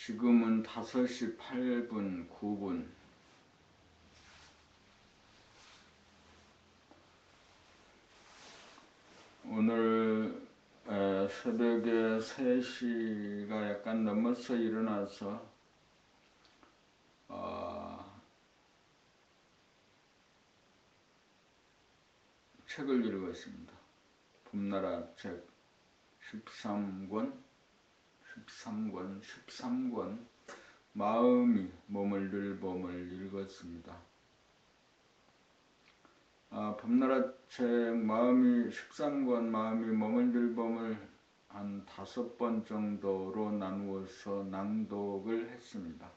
지금은 5시 8분, 9분. 오늘 새벽에 3시가 약간 넘어서 일어나서 책을 읽었습니다. 봄나라 책 13권 마음이 머물들 봄을 읽었습니다. 봄나라 책 마음이 13권 마음이 머물들 봄을 한 5번 정도로 나누어서 낭독을 했습니다.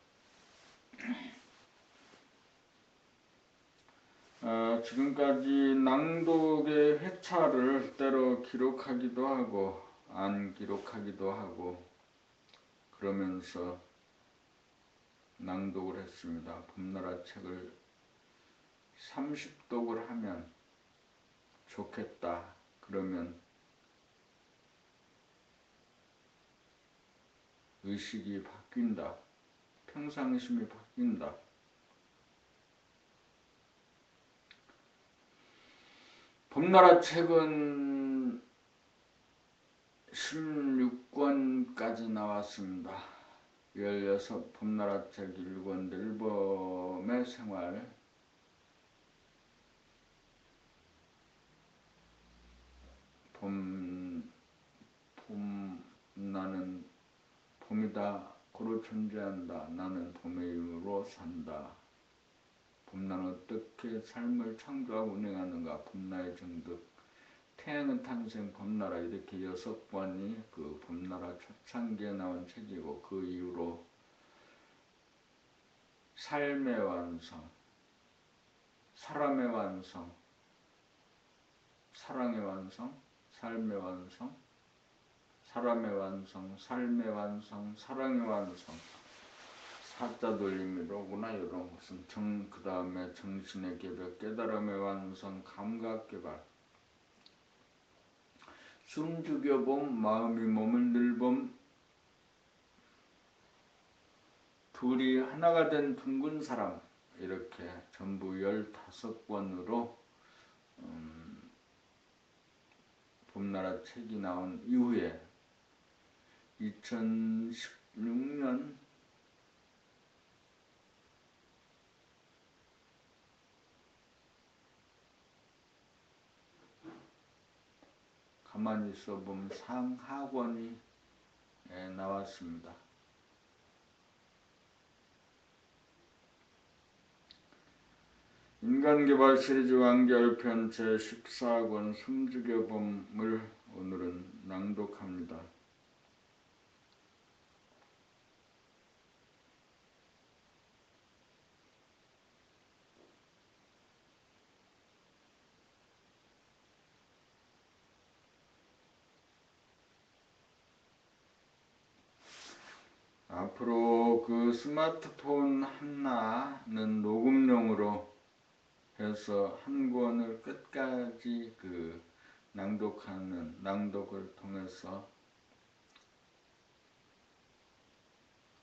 지금까지 낭독의 회차를 때로 기록하기도 하고 안 기록하기도 하고 그러면서 낭독을 했습니다. 봄나라 책을 30독을 하면 좋겠다. 그러면 의식이 바뀐다. 평상심이 바뀐다. 봄나라 책은 16권까지 나왔습니다. 16 봄나라 책 1권 늘봄의 생활, 나는 봄이다 고로 존재한다. 나는 봄의 힘으로 산다. 봄나는 어떻게 삶을 창조하고 운행하는가. 봄나의 정득, 태양은 탄생, 봄나라 이렇게 6권이 그 봄나라 초창기에 나온 책이고 그 이후로 삶의 완성, 사람의 완성, 사랑의 완성, 삶의 완성, 사람의 완성, 삶의 완성, 사랑의 완성, 사자 돌림이로구나. 이런 것은 그 다음에 정신의 개벽, 깨달음의 완성, 감각 개발, 숨죽여봄, 마음이 몸을 늘봄, 둘이 하나가 된 둥근 사람, 이렇게 전부 15권으로 봄나라 책이 나온 이후에 2016년 가만히 있어보면 상하권이 나왔습니다. 인간개발 시리즈 완결편 제14권 숨죽여봄을 오늘은 낭독합니다. 앞으로 그 스마트폰 하나는 녹음용으로 해서 한 권을 끝까지 그 낭독을 통해서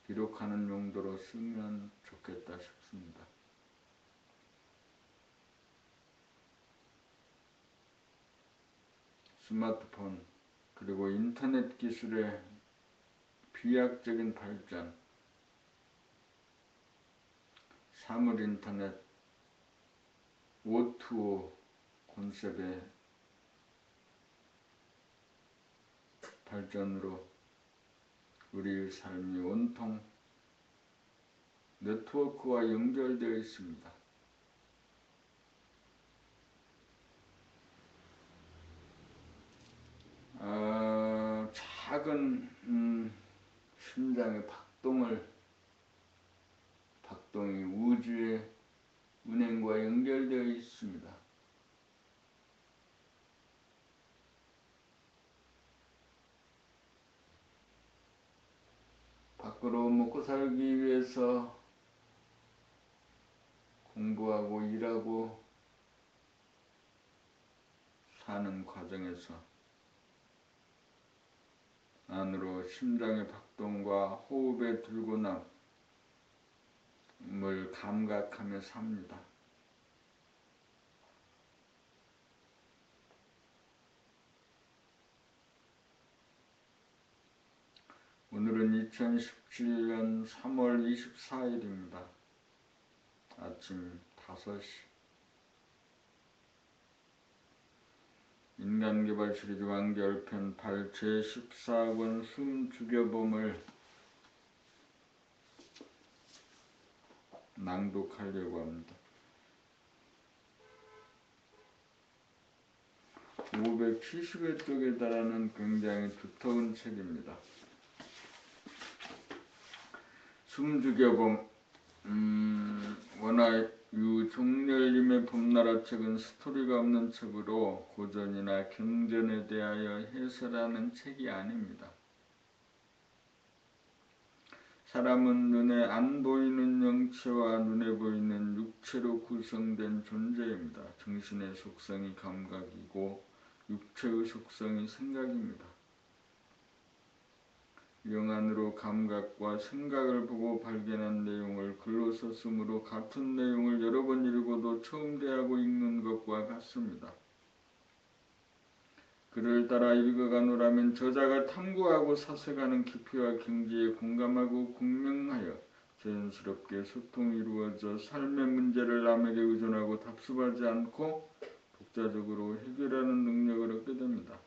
기록하는 용도로 쓰면 좋겠다 싶습니다. 스마트폰 그리고 인터넷 기술의 비약적인 발전, 사물인터넷, O2O 콘셉트의 발전으로 우리의 삶이 온통 네트워크와 연결되어 있습니다. 작은 심장의 박동이 우주의 운행과 연결되어 있습니다. 밖으로 먹고 살기 위해서 공부하고 일하고 사는 과정에서 안으로 심장의 박동과 호흡의 들고남을 감각하며 삽니다. 오늘은 2017년 3월 24일입니다. 아침 5시. 인간개발 시리즈 완결편 8 제14권 숨죽여봄을 낭독하려고 합니다. 570여 쪽에 달하는 굉장히 두터운 책입니다. 숨죽여봄. 워낙 유종렬님의 봄나라 책은 스토리가 없는 책으로 고전이나 경전에 대하여 해설하는 책이 아닙니다. 사람은 눈에 안 보이는 영체와 눈에 보이는 육체로 구성된 존재입니다. 정신의 속성이 감각이고 육체의 속성이 생각입니다. 영안으로 감각과 생각을 보고 발견한 내용을 글로 썼으므로 같은 내용을 여러 번 읽어도 처음 대하고 읽는 것과 같습니다. 글을 따라 읽어가노라면 저자가 탐구하고 사색하는 깊이와 경지에 공감하고 공명하여 자연스럽게 소통이 이루어져 삶의 문제를 남에게 의존하고 답습하지 않고 독자적으로 해결하는 능력을 얻게 됩니다.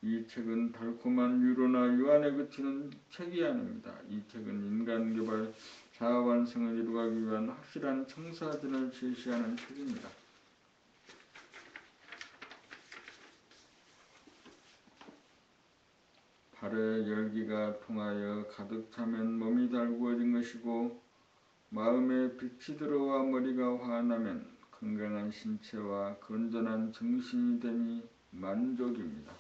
이 책은 달콤한 위로나 유안에 그치는 책이 아닙니다. 이 책은 인간개발 자아완성을 이루기 위한 확실한 청사진을 제시하는 책입니다. 발에 열기가 통하여 가득 차면 몸이 달구어진 것이고 마음에 빛이 들어와 머리가 환하면 건강한 신체와 건전한 정신이 되니 만족입니다.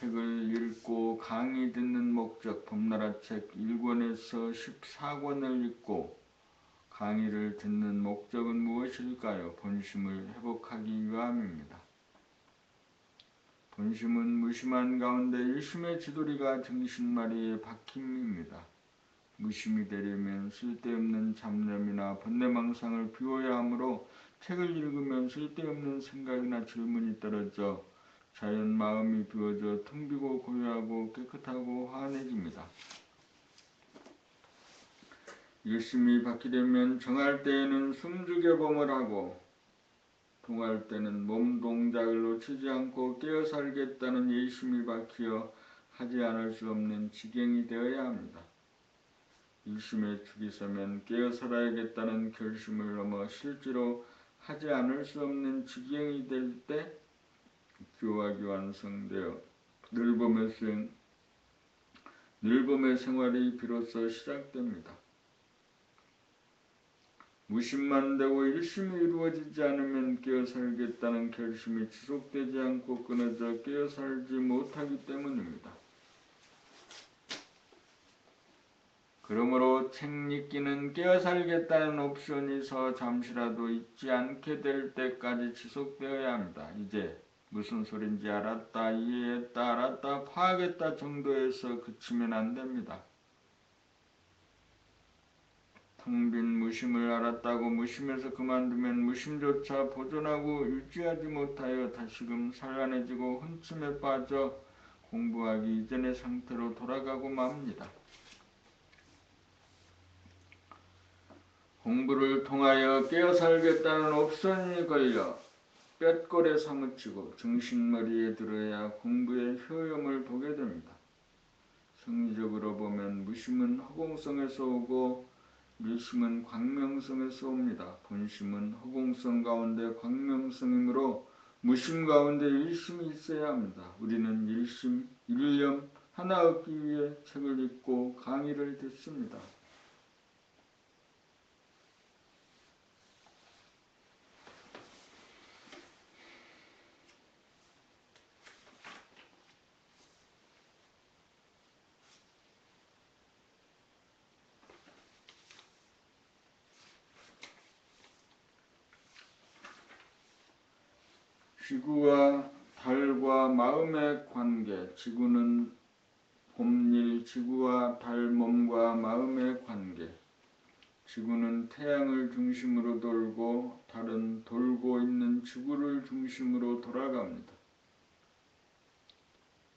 책을 읽고 강의 듣는 목적. 봄나라 책 1권에서 14권을 읽고 강의를 듣는 목적은 무엇일까요? 본심을 회복하기 위함입니다. 본심은 무심한 가운데 일심의 지도리가 정신마리의 박힘입니다. 무심이 되려면 쓸데없는 잡념이나 번뇌망상을 비워야 하므로 책을 읽으면 쓸데없는 생각이나 질문이 떨어져 자연 마음이 비워져 텅 비고 고요하고 깨끗하고 환해집니다. 일심이 바뀌려면 정할 때에는 숨죽여봄을 하고 동할 때는 몸 동작을 놓치지 않고 깨어 살겠다는 일심이 바뀌어 하지 않을 수 없는 지경이 되어야 합니다. 일심의 축이 서면 깨어 살아야겠다는 결심을 넘어 실제로 하지 않을 수 없는 지경이 될 때 교학이 완성되어 늘봄의 생활이 비로소 시작됩니다. 무심만 되고 일심이 이루어지지 않으면 깨어 살겠다는 결심이 지속되지 않고 끊어져 깨어 살지 못하기 때문입니다. 그러므로 책 읽기는 깨어 살겠다는 옵션이 잠시라도 있지 않게 될 때까지 지속되어야 합니다. 이제 무슨 소린지 알았다, 이해했다, 알았다, 파악했다 정도에서 그치면 안 됩니다. 텅 빈 무심을 알았다고 무심에서 그만두면 무심조차 보존하고 유지하지 못하여 다시금 산란해지고 혼침에 빠져 공부하기 이전의 상태로 돌아가고 맙니다. 공부를 통하여 깨어 살겠다는 옵션이 걸려 뼛골에 사무치고 정신머리에 들어야 공부의 효험을 보게 됩니다. 성리적으로 보면 무심은 허공성에서 오고 일심은 광명성에서 옵니다. 본심은 허공성 가운데 광명성이므로 무심 가운데 일심이 있어야 합니다. 우리는 일심, 일념 하나 얻기 위해 책을 읽고 강의를 듣습니다. 지구와 달과 마음의 관계. 지구는 봄일, 지구와 달 몸과 마음의 관계. 지구는 태양을 중심으로 돌고 달은 돌고 있는 지구를 중심으로 돌아갑니다.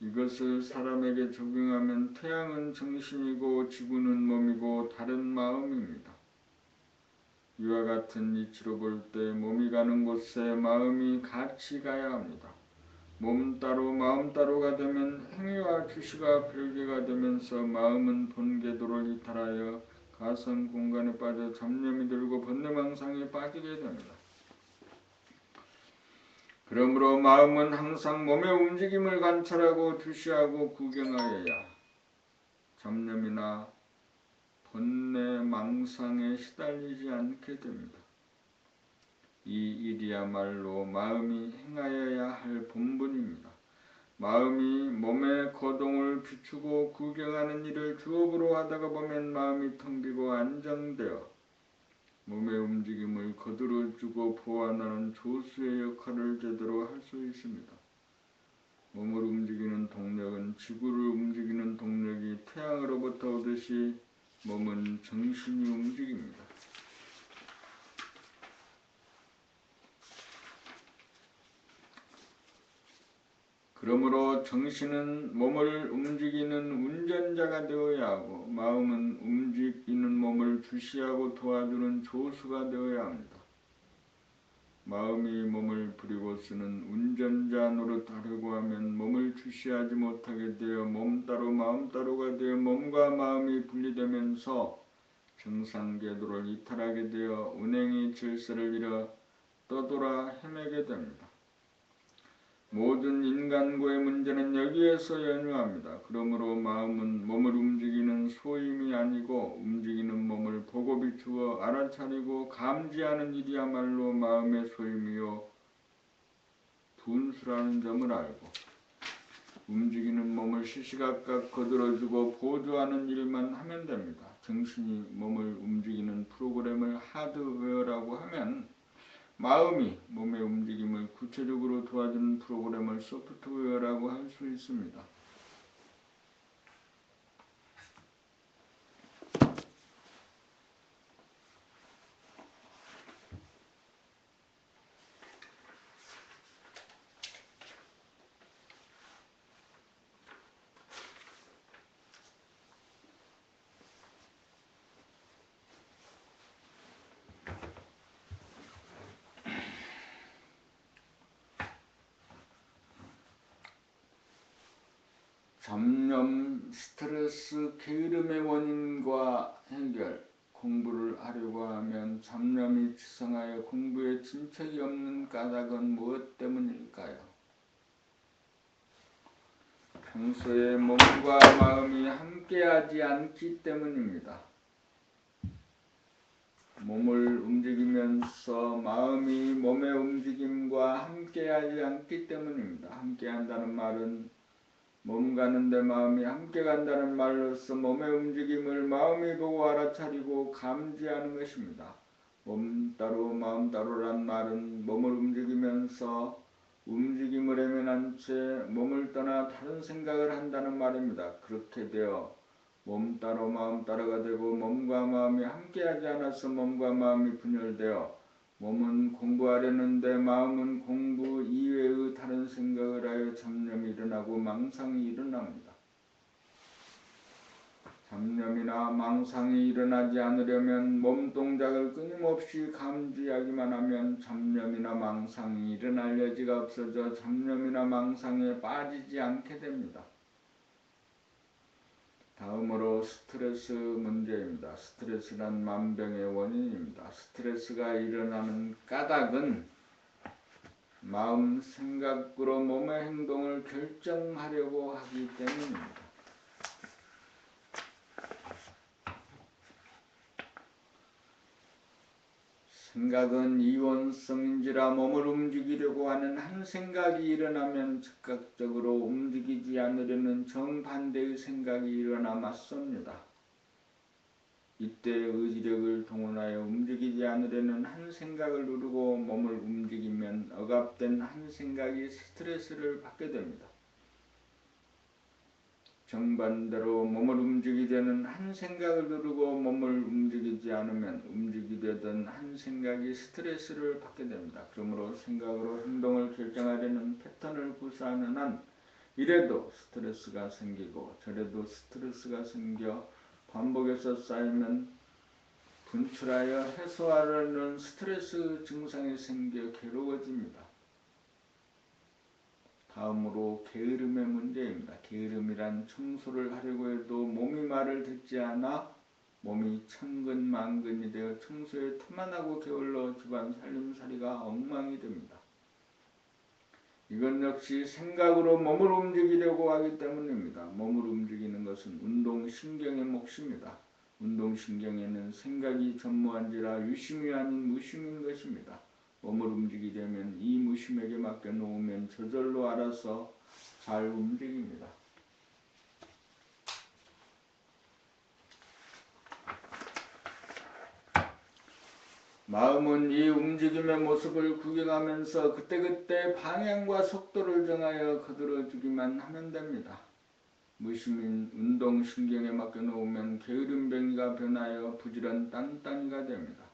이것을 사람에게 적용하면 태양은 정신이고 지구는 몸이고 달은 마음입니다. 이와 같은 이치로 볼 때 몸이 가는 곳에 마음이 같이 가야 합니다. 몸 따로 마음 따로가 되면 행위와 주시가 별개가 되면서 마음은 본궤도를 이탈하여 가상 공간에 빠져 잡념이 들고 번뇌망상에 빠지게 됩니다. 그러므로 마음은 항상 몸의 움직임을 관찰하고 주시하고 구경하여야 잡념이나 번뇌망상에 시달리지 않게 됩니다. 이 일이야말로 마음이 행하여야 할 본분입니다. 마음이 몸의 거동을 비추고 구경하는 일을 주업으로 하다가 보면 마음이 텅 비고 안정되어 몸의 움직임을 거두어주고 보완하는 조수의 역할을 제대로 할 수 있습니다. 몸을 움직이는 동력은 지구를 움직이는 동력이 태양으로부터 오듯이 몸은 정신이 움직입니다. 그러므로 정신은 몸을 움직이는 운전자가 되어야 하고 마음은 움직이는 몸을 주시하고 도와주는 조수가 되어야 합니다. 마음이 몸을 부리고 쓰는 운전자 노릇하려고 하면 몸을 주시하지 못하게 되어 몸 따로 마음 따로가 되어 몸과 마음이 분리되면서 정상궤도를 이탈하게 되어 운행의 질서를 잃어 떠돌아 헤매게 됩니다. 모든 인간고의 문제는 여기에서 연유합니다. 그러므로 마음은 몸을 움직이는 소임이 아니고 움직이는 몸을 보고 비추어 알아차리고 감지하는 일이야말로 마음의 소임이요 분수라는 점을 알고 움직이는 몸을 시시각각 거들어주고 보조하는 일만 하면 됩니다. 정신이 몸을 움직이는 프로그램을 하드웨어라고 하면 마음이 몸의 움직임을 구체적으로 도와주는 프로그램을 소프트웨어라고 할 수 있습니다. 잡념, 스트레스, 게으름의 원인과 해결. 공부를 하려고 하면 잡념이 치성하여 공부에 진척이 없는 까닭은 무엇 때문일까요? 평소에 몸과 마음이 함께하지 않기 때문입니다. 몸을 움직이면서 마음이 몸의 움직임과 함께하지 않기 때문입니다. 함께한다는 말은 몸 가는데 마음이 함께 간다는 말로서 몸의 움직임을 마음이 보고 알아차리고 감지하는 것입니다. 몸 따로 마음 따로란 말은 몸을 움직이면서 움직임을 외면한 채 몸을 떠나 다른 생각을 한다는 말입니다. 그렇게 되어 몸 따로 마음 따로가 되고 몸과 마음이 함께하지 않아서 몸과 마음이 분열되어 몸은 공부하려는데 마음은 공부 이외의 다른 생각을 하여 잡념이 일어나고 망상이 일어납니다. 잡념이나 망상이 일어나지 않으려면 몸 동작을 끊임없이 감지하기만 하면 잡념이나 망상이 일어날 여지가 없어져 잡념이나 망상에 빠지지 않게 됩니다. 다음으로 스트레스 문제입니다. 스트레스란 만병의 원인입니다. 스트레스가 일어나는 까닭은 마음 생각으로 몸의 행동을 결정하려고 하기 때문입니다. 생각은 이원성인지라 몸을 움직이려고 하는 한 생각이 일어나면 즉각적으로 움직이지 않으려는 정반대의 생각이 일어나 맞섭니다. 이때 의지력을 동원하여 움직이지 않으려는 한 생각을 누르고 몸을 움직이면 억압된 한 생각이 스트레스를 받게 됩니다. 정반대로 몸을 움직이게 되는 한 생각을 누르고 몸을 움직이지 않으면 움직이려던 한 생각이 스트레스를 받게 됩니다. 그러므로 생각으로 행동을 결정하려는 패턴을 구사하는 한 이래도 스트레스가 생기고 저래도 스트레스가 생겨 반복해서 쌓이면 분출하여 해소하려는 스트레스 증상이 생겨 괴로워집니다. 다음으로 게으름의 문제입니다. 게으름이란 청소를 하려고 해도 몸이 말을 듣지 않아 몸이 천근만근이 되어 청소에 틈만 하고 게을러 집안 살림살이가 엉망이 됩니다. 이건 역시 생각으로 몸을 움직이려고 하기 때문입니다. 몸을 움직이는 것은 운동신경의 몫입니다. 운동신경에는 생각이 전무한지라 유심이 아닌 무심인 것입니다. 몸을 움직이려면 이 무심에게 맡겨놓으면 저절로 알아서 잘 움직입니다. 마음은 이 움직임의 모습을 구경하면서 그때그때 방향과 속도를 정하여 거들어주기만 하면 됩니다. 무심인 운동신경에 맡겨놓으면 게으름뱅이가 변하여 부지런 딴딴이가 됩니다.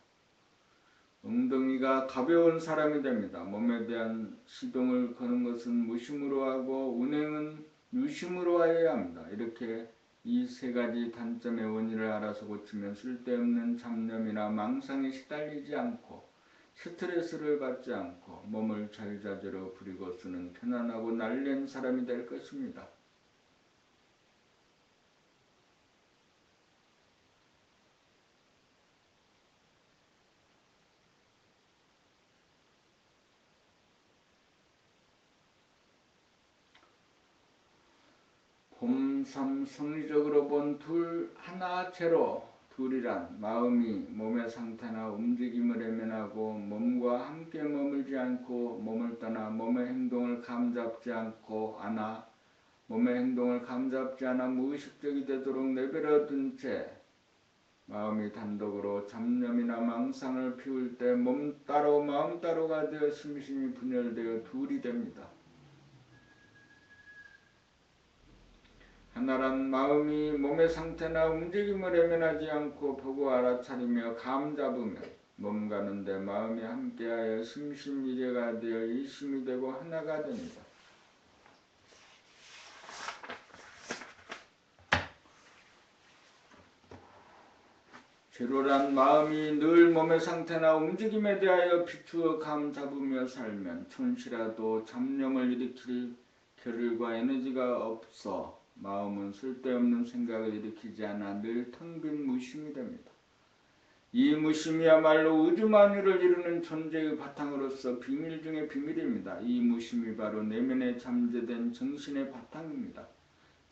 엉덩이가 가벼운 사람이 됩니다. 몸에 대한 시동을 거는 것은 무심으로 하고 운행은 유심으로 하여야 합니다. 이렇게 이 세 가지 단점의 원인을 알아서 고치면 쓸데없는 잡념이나 망상에 시달리지 않고 스트레스를 받지 않고 몸을 자유자재로 부리고 쓰는 편안하고 날랜 사람이 될 것입니다. 봄삼 성리적으로 본 둘 하나체로 둘이란 마음이 몸의 상태나 움직임을 외면하고 몸과 함께 머물지 않고 몸을 떠나 몸의 행동을 감잡지 않고 않아 몸의 행동을 감잡지 않아 무의식적이 되도록 내버려 둔 채 마음이 단독으로 잡념이나 망상을 피울 때 몸 따로 마음 따로가 되어 심신이 분열되어 둘이 됩니다. 하나란 마음이 몸의 상태나 움직임을 외면하지 않고 보고 알아차리며 감잡으며 몸 가는데 마음이 함께하여 심심일체가 되어 일심이 되고 하나가 됩니다. 제로란 마음이 늘 몸의 상태나 움직임에 대하여 비추어 감잡으며 살면 촌시라도 잡념을 일으킬 겨를과 에너지가 없어 마음은 쓸데없는 생각을 일으키지 않아 늘 텅 빈 무심이 됩니다. 이 무심이야말로 우주만유를 이루는 존재의 바탕으로서 비밀 중의 비밀입니다. 이 무심이 바로 내면에 잠재된 정신의 바탕입니다.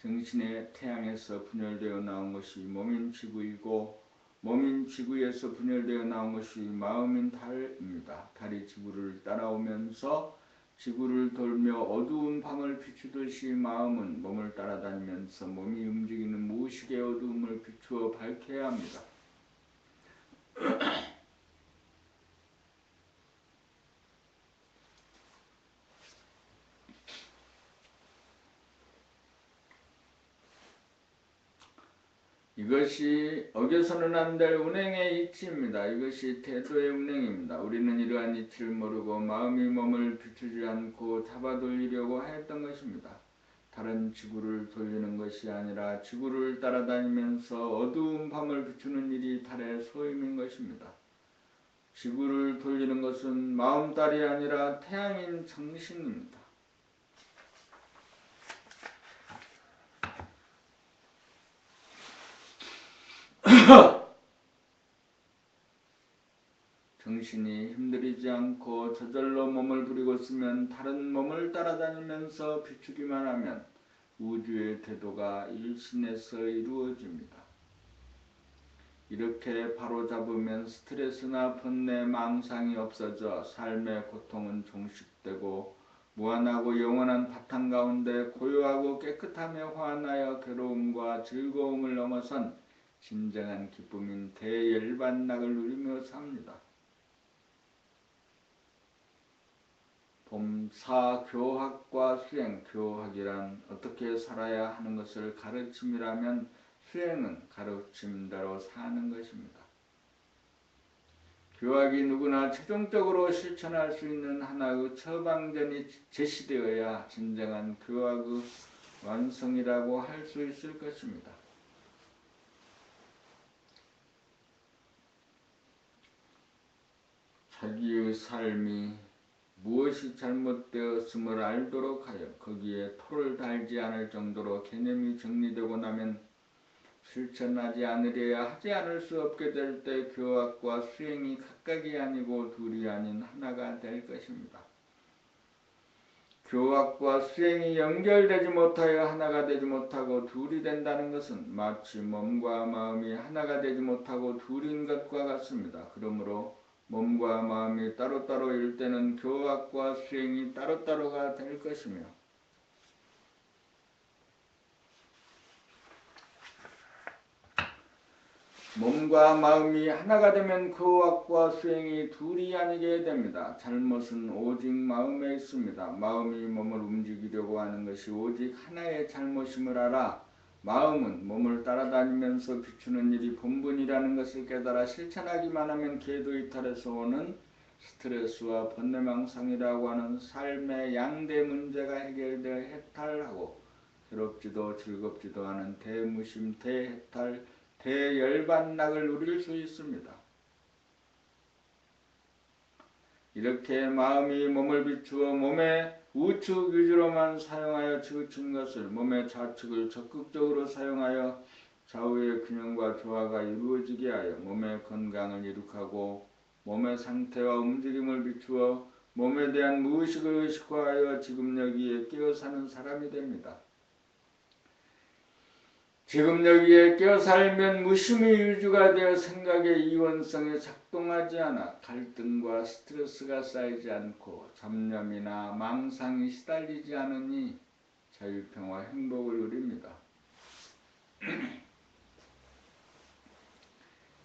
정신의 태양에서 분열되어 나온 것이 몸인 지구이고 몸인 지구에서 분열되어 나온 것이 마음인 달입니다. 달이 지구를 따라오면서 지구를 돌며 어두운 밤을 비추듯이 마음은 몸을 따라다니면서 몸이 움직이는 무의식의 어두움을 비추어 밝혀야 합니다. 이것이 어겨서는 안 될 운행의 이치입니다. 이것이 태도의 운행입니다. 우리는 이러한 이치를 모르고 마음이 몸을 비추지 않고 잡아돌리려고 하였던 것입니다. 달은 지구를 돌리는 것이 아니라 지구를 따라다니면서 어두운 밤을 비추는 일이 달의 소임인 것입니다. 지구를 돌리는 것은 마음달이 아니라 태양인 정신입니다. 정신이 힘들이지 않고 저절로 몸을 부리고 있으면 다른 몸을 따라다니면서 비추기만 하면 우주의 태도가 일신에서 이루어집니다. 이렇게 바로잡으면 스트레스나 번뇌, 망상이 없어져 삶의 고통은 종식되고 무한하고 영원한 바탕 가운데 고요하고 깨끗하며 환하여 괴로움과 즐거움을 넘어선 진정한 기쁨인 대열반락을 누리며 삽니다. 봄사교학과 수행, 교학이란 어떻게 살아야 하는 것을 가르침이라면 수행은 가르침대로 사는 것입니다. 교학이 누구나 최종적으로 실천할 수 있는 하나의 처방전이 제시되어야 진정한 교학의 완성이라고 할 수 있을 것입니다. 자기의 삶이 무엇이 잘못되었음을 알도록 하여 거기에 토를 달지 않을 정도로 개념이 정리되고 나면 실천하지 않으려야 하지 않을 수 없게 될 때 교학과 수행이 각각이 아니고 둘이 아닌 하나가 될 것입니다. 교학과 수행이 연결되지 못하여 하나가 되지 못하고 둘이 된다는 것은 마치 몸과 마음이 하나가 되지 못하고 둘인 것과 같습니다. 그러므로 몸과 마음이 따로따로일 때는 교학과 수행이 따로따로가 될 것이며 몸과 마음이 하나가 되면 교학과 수행이 둘이 아니게 됩니다. 잘못은 오직 마음에 있습니다. 마음이 몸을 움직이려고 하는 것이 오직 하나의 잘못임을 알아 마음은 몸을 따라다니면서 비추는 일이 본분이라는 것을 깨달아 실천하기만 하면 계도 이탈에서 오는 스트레스와 번뇌망상이라고 하는 삶의 양대 문제가 해결되어 해탈하고 괴롭지도 즐겁지도 않은 대무심, 대해탈, 대열반락을 누릴 수 있습니다. 이렇게 마음이 몸을 비추어 몸의 우측 위주로만 사용하여 치우친 것을 몸의 좌측을 적극적으로 사용하여 좌우의 균형과 조화가 이루어지게 하여 몸의 건강을 이룩하고 몸의 상태와 움직임을 비추어 몸에 대한 무의식을 의식화하여 지금 여기에 깨어 사는 사람이 됩니다. 지금 여기에 깨어 살면 무심히 유주가 되어 생각의 이원성에 작동하지 않아 갈등과 스트레스가 쌓이지 않고 잡념이나 망상이 시달리지 않으니 자유평화 행복을 누립니다.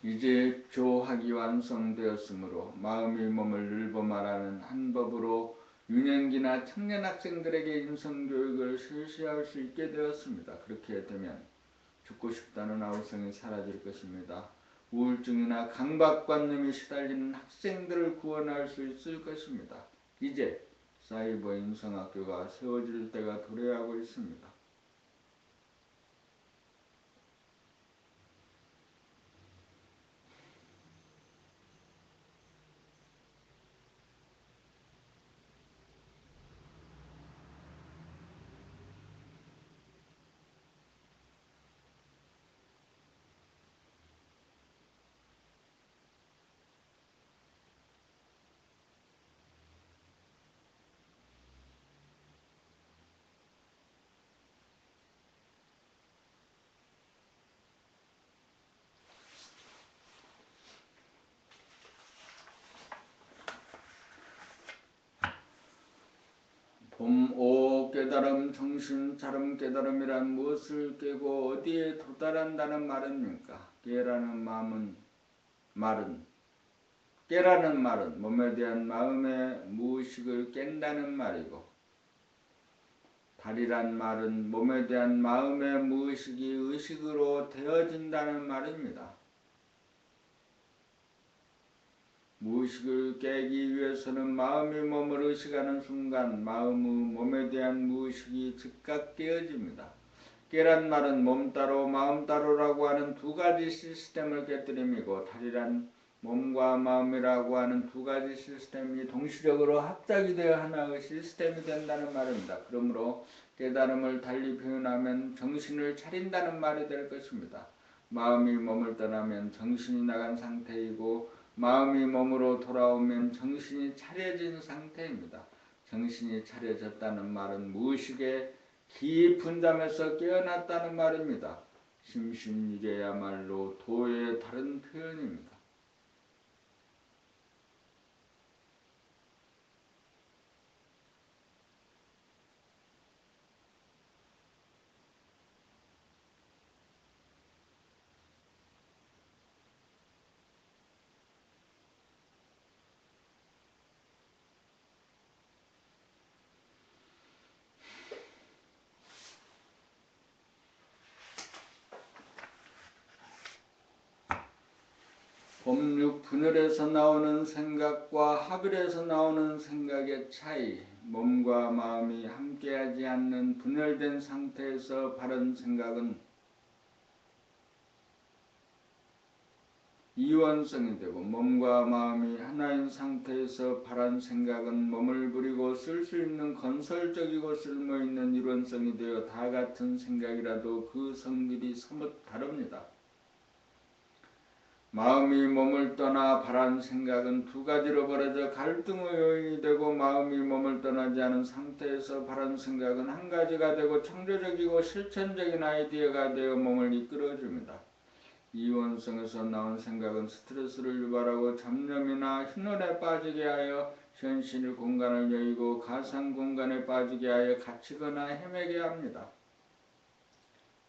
이제 교학이 완성되었으므로 마음이 몸을 늘보 말하는 한 법으로 유년기나 청년 학생들에게 인성교육을 실시할 수 있게 되었습니다. 그렇게 되면 죽고 싶다는 아우성이 사라질 것입니다. 우울증이나 강박관념이 시달리는 학생들을 구원할 수 있을 것입니다. 이제 사이버 인성학교가 세워질 때가 도래하고 있습니다. 봄5 깨달음 정신 차름 깨달음이란 무엇을 깨고 어디에 도달한다는 말입니까? 깨라는 말은 몸에 대한 마음의 무의식을 깬다는 말이고 달이란 말은 몸에 대한 마음의 무의식이 의식으로 되어진다는 말입니다. 무의식을 깨기 위해서는 마음이 몸을 의식하는 순간 마음의 몸에 대한 무의식이 즉각 깨어집니다. 깨란 말은 몸 따로 마음 따로라고 하는 두 가지 시스템을 깨뜨림이고 달이란 몸과 마음이라고 하는 두 가지 시스템이 동시적으로 합작이 되어 하나의 시스템이 된다는 말입니다. 그러므로 깨달음을 달리 표현하면 정신을 차린다는 말이 될 것입니다. 마음이 몸을 떠나면 정신이 나간 상태이고 마음이 몸으로 돌아오면 정신이 차려진 상태입니다. 정신이 차려졌다는 말은 무의식의 깊은 잠에서 깨어났다는 말입니다. 심신이게야말로 도의 다른 표현입니다. 법육 분열에서 나오는 생각과 합일에서 나오는 생각의 차이, 몸과 마음이 함께하지 않는 분열된 상태에서 바른 생각은 이원성이 되고, 몸과 마음이 하나인 상태에서 바른 생각은 몸을 부리고 쓸 수 있는 건설적이고 쓸모있는 이론성이 되어 다 같은 생각이라도 그 성질이 사뭇 다릅니다. 마음이 몸을 떠나 바른 생각은 두 가지로 벌어져 갈등의 요인이 되고, 마음이 몸을 떠나지 않은 상태에서 바른 생각은 한 가지가 되고 창조적이고 실천적인 아이디어가 되어 몸을 이끌어줍니다. 이원성에서 나온 생각은 스트레스를 유발하고 잡념이나 흰홀에 빠지게 하여 현실 공간을 여의고 가상 공간에 빠지게 하여 갇히거나 헤매게 합니다.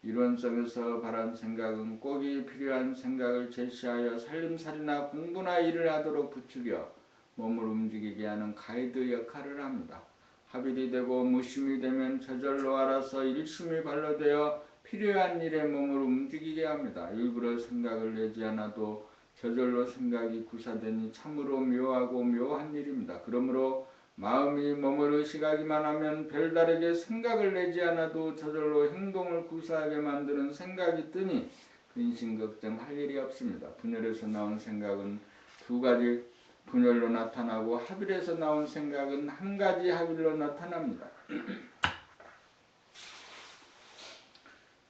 이론성에서 바른 생각은 꼭이 필요한 생각을 제시하여 살림살이나 공부나 일을 하도록 부추겨 몸을 움직이게 하는 가이드 역할을 합니다. 합일이 되고 무심이 되면 저절로 알아서 일심이 발로되어 필요한 일에 몸을 움직이게 합니다. 일부러 생각을 내지 않아도 저절로 생각이 구사되니 참으로 묘하고 묘한 일입니다. 그러므로 마음이 몸을 의식하기만 하면 별다르게 생각을 내지 않아도 저절로 행동을 구사하게 만드는 생각이 뜨니 근심걱정할 일이 없습니다. 분열에서 나온 생각은 두 가지 분열로 나타나고 합일에서 나온 생각은 한 가지 합일로 나타납니다.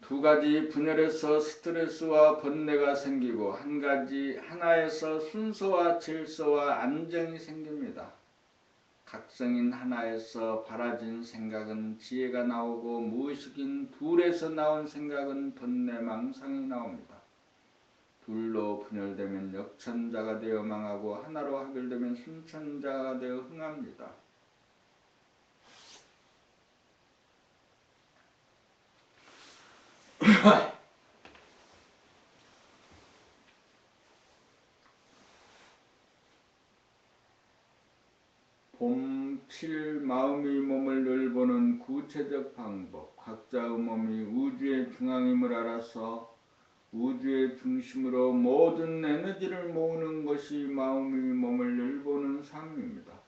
두 가지 분열에서 스트레스와 번뇌가 생기고 한 가지 하나에서 순서와 질서와 안정이 생깁니다. 각성인 하나에서 바라진 생각은 지혜가 나오고 무의식인 둘에서 나온 생각은 번뇌망상이 나옵니다. 둘로 분열되면 역천자가 되어 망하고 하나로 합일되면 순천자가 되어 흥합니다. 봄 7 마음이 몸을 늘 보는 구체적 방법. 각자의 몸이 우주의 중앙임을 알아서 우주의 중심으로 모든 에너지를 모으는 것이 마음이 몸을 늘 보는 삶입니다.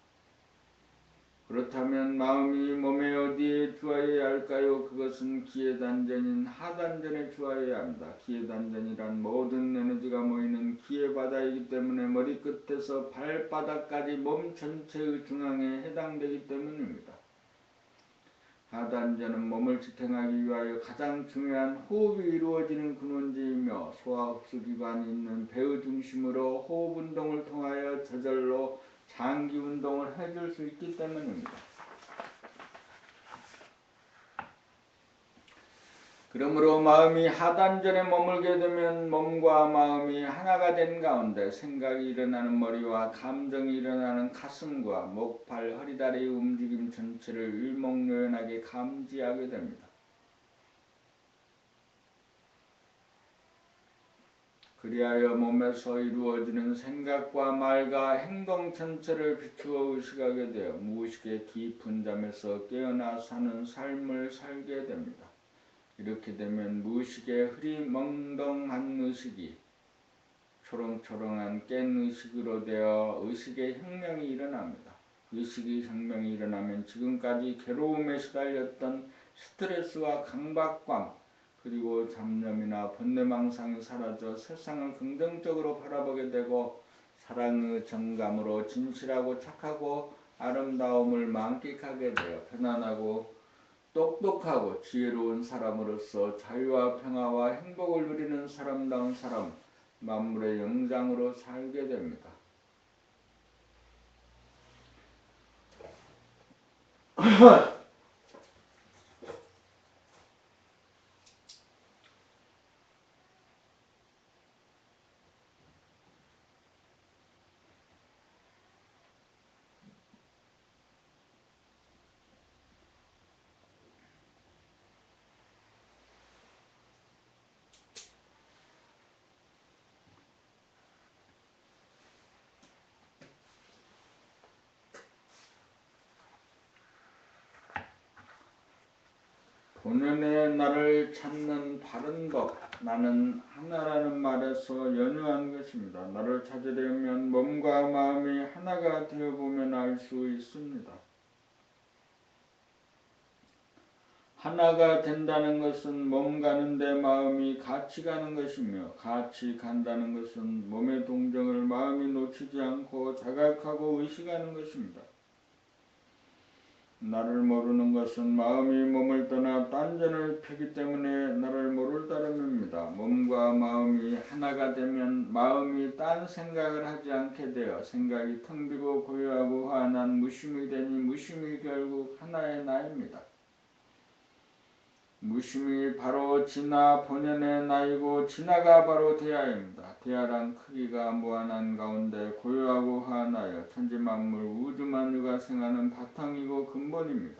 그렇다면 마음이 몸의 어디에 주하여야 할까요? 그것은 기회단전인 하단전에 주하여야 합니다. 기회단전이란 모든 에너지가 모이는 기회바다이기 때문에 머리끝에서 발바닥까지 몸 전체의 중앙에 해당되기 때문입니다. 하단전은 몸을 지탱하기 위하여 가장 중요한 호흡이 이루어지는 근원지이며 소화흡수기관이 있는 배의 중심으로 호흡운동을 통하여 저절로 장기운동을 해줄 수 있기 때문입니다. 그러므로 마음이 하단전에 머물게 되면 몸과 마음이 하나가 된 가운데 생각이 일어나는 머리와 감정이 일어나는 가슴과 목, 발, 허리, 다리의 움직임 전체를 일목요연하게 감지하게 됩니다. 그리하여 몸에서 이루어지는 생각과 말과 행동 전체를 비추어 의식하게 되어 무의식의 깊은 잠에서 깨어나 사는 삶을 살게 됩니다. 이렇게 되면 무의식의 흐리멍덩한 의식이 초롱초롱한 깬 의식으로 되어 의식의 혁명이 일어납니다. 의식의 혁명이 일어나면 지금까지 괴로움에 시달렸던 스트레스와 강박감 그리고 잡념이나 번뇌망상이 사라져 세상을 긍정적으로 바라보게 되고 사랑의 정감으로 진실하고 착하고 아름다움을 만끽하게 되어 편안하고 똑똑하고 지혜로운 사람으로서 자유와 평화와 행복을 누리는 사람다운 사람, 만물의 영장으로 살게 됩니다. 본연의 나를 찾는 바른 법. 나는 하나라는 말에서 연유한 것입니다. 나를 찾으려면 몸과 마음이 하나가 되어보면 알 수 있습니다. 하나가 된다는 것은 몸 가는데 마음이 같이 가는 것이며, 같이 간다는 것은 몸의 동정을 마음이 놓치지 않고 자각하고 의식하는 것입니다. 나를 모르는 것은 마음이 몸을 떠나 딴전을 펴기 때문에 나를 모를 따름입니다. 몸과 마음이 하나가 되면 마음이 딴 생각을 하지 않게 되어 생각이 텅 비고 고요하고 환한 무심이 되니 무심이 결국 하나의 나입니다. 무심이 바로 진화 본연의 나이고 진화가 바로 대하입니다. 대하란 크기가 무한한 가운데 고요하고 환하여 천지만물 우주만유가 생하는 바탕이고 근본입니다.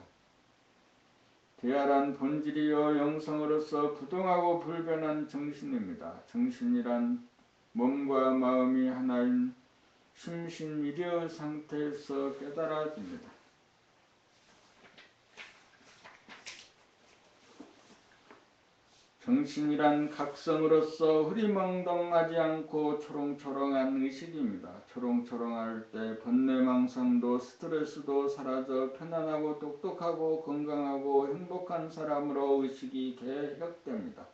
대하란 본질이요 영성으로서 부동하고 불변한 정신입니다. 정신이란 몸과 마음이 하나인 심신일여 상태에서 깨달아집니다. 정신이란 각성으로서 흐리멍덩하지 않고 초롱초롱한 의식입니다. 초롱초롱할 때 번뇌망상도 스트레스도 사라져 편안하고 똑똑하고 건강하고 행복한 사람으로 의식이 개혁됩니다.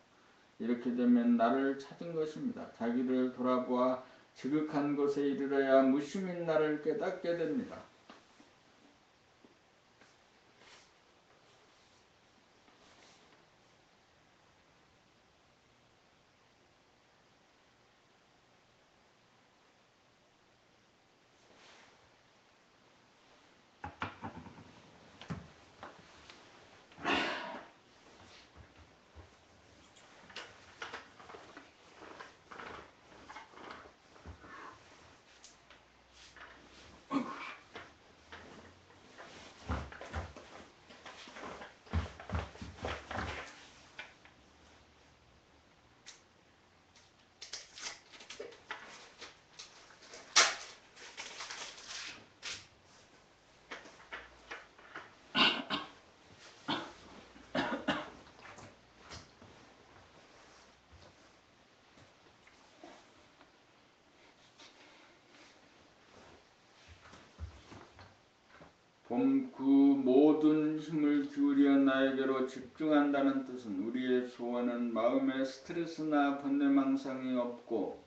이렇게 되면 나를 찾은 것입니다. 자기를 돌아보아 지극한 곳에 이르러야 무심인 나를 깨닫게 됩니다. 그 모든 힘을 기울여 나에게로 집중한다는 뜻은 우리의 소원은 마음에 스트레스나 번뇌망상이 없고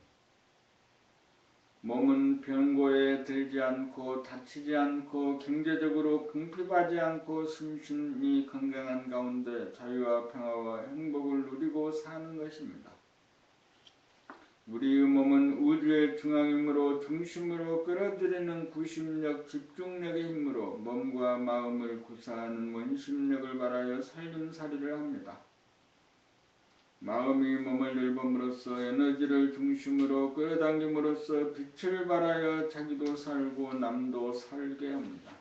몸은 병고에 들지 않고 다치지 않고 경제적으로 궁핍하지 않고 심신이 건강한 가운데 자유와 평화와 행복을 누리고 사는 것입니다. 우리의 몸은 우주의 중앙이므로 중심으로 끌어들이는 구심력, 집중력의 힘으로 몸과 마음을 구사하는 원심력을 발하여 살림살이를 합니다. 마음이 몸을 일범으로써 에너지를 중심으로 끌어당김으로써 빛을 발하여 자기도 살고 남도 살게 합니다.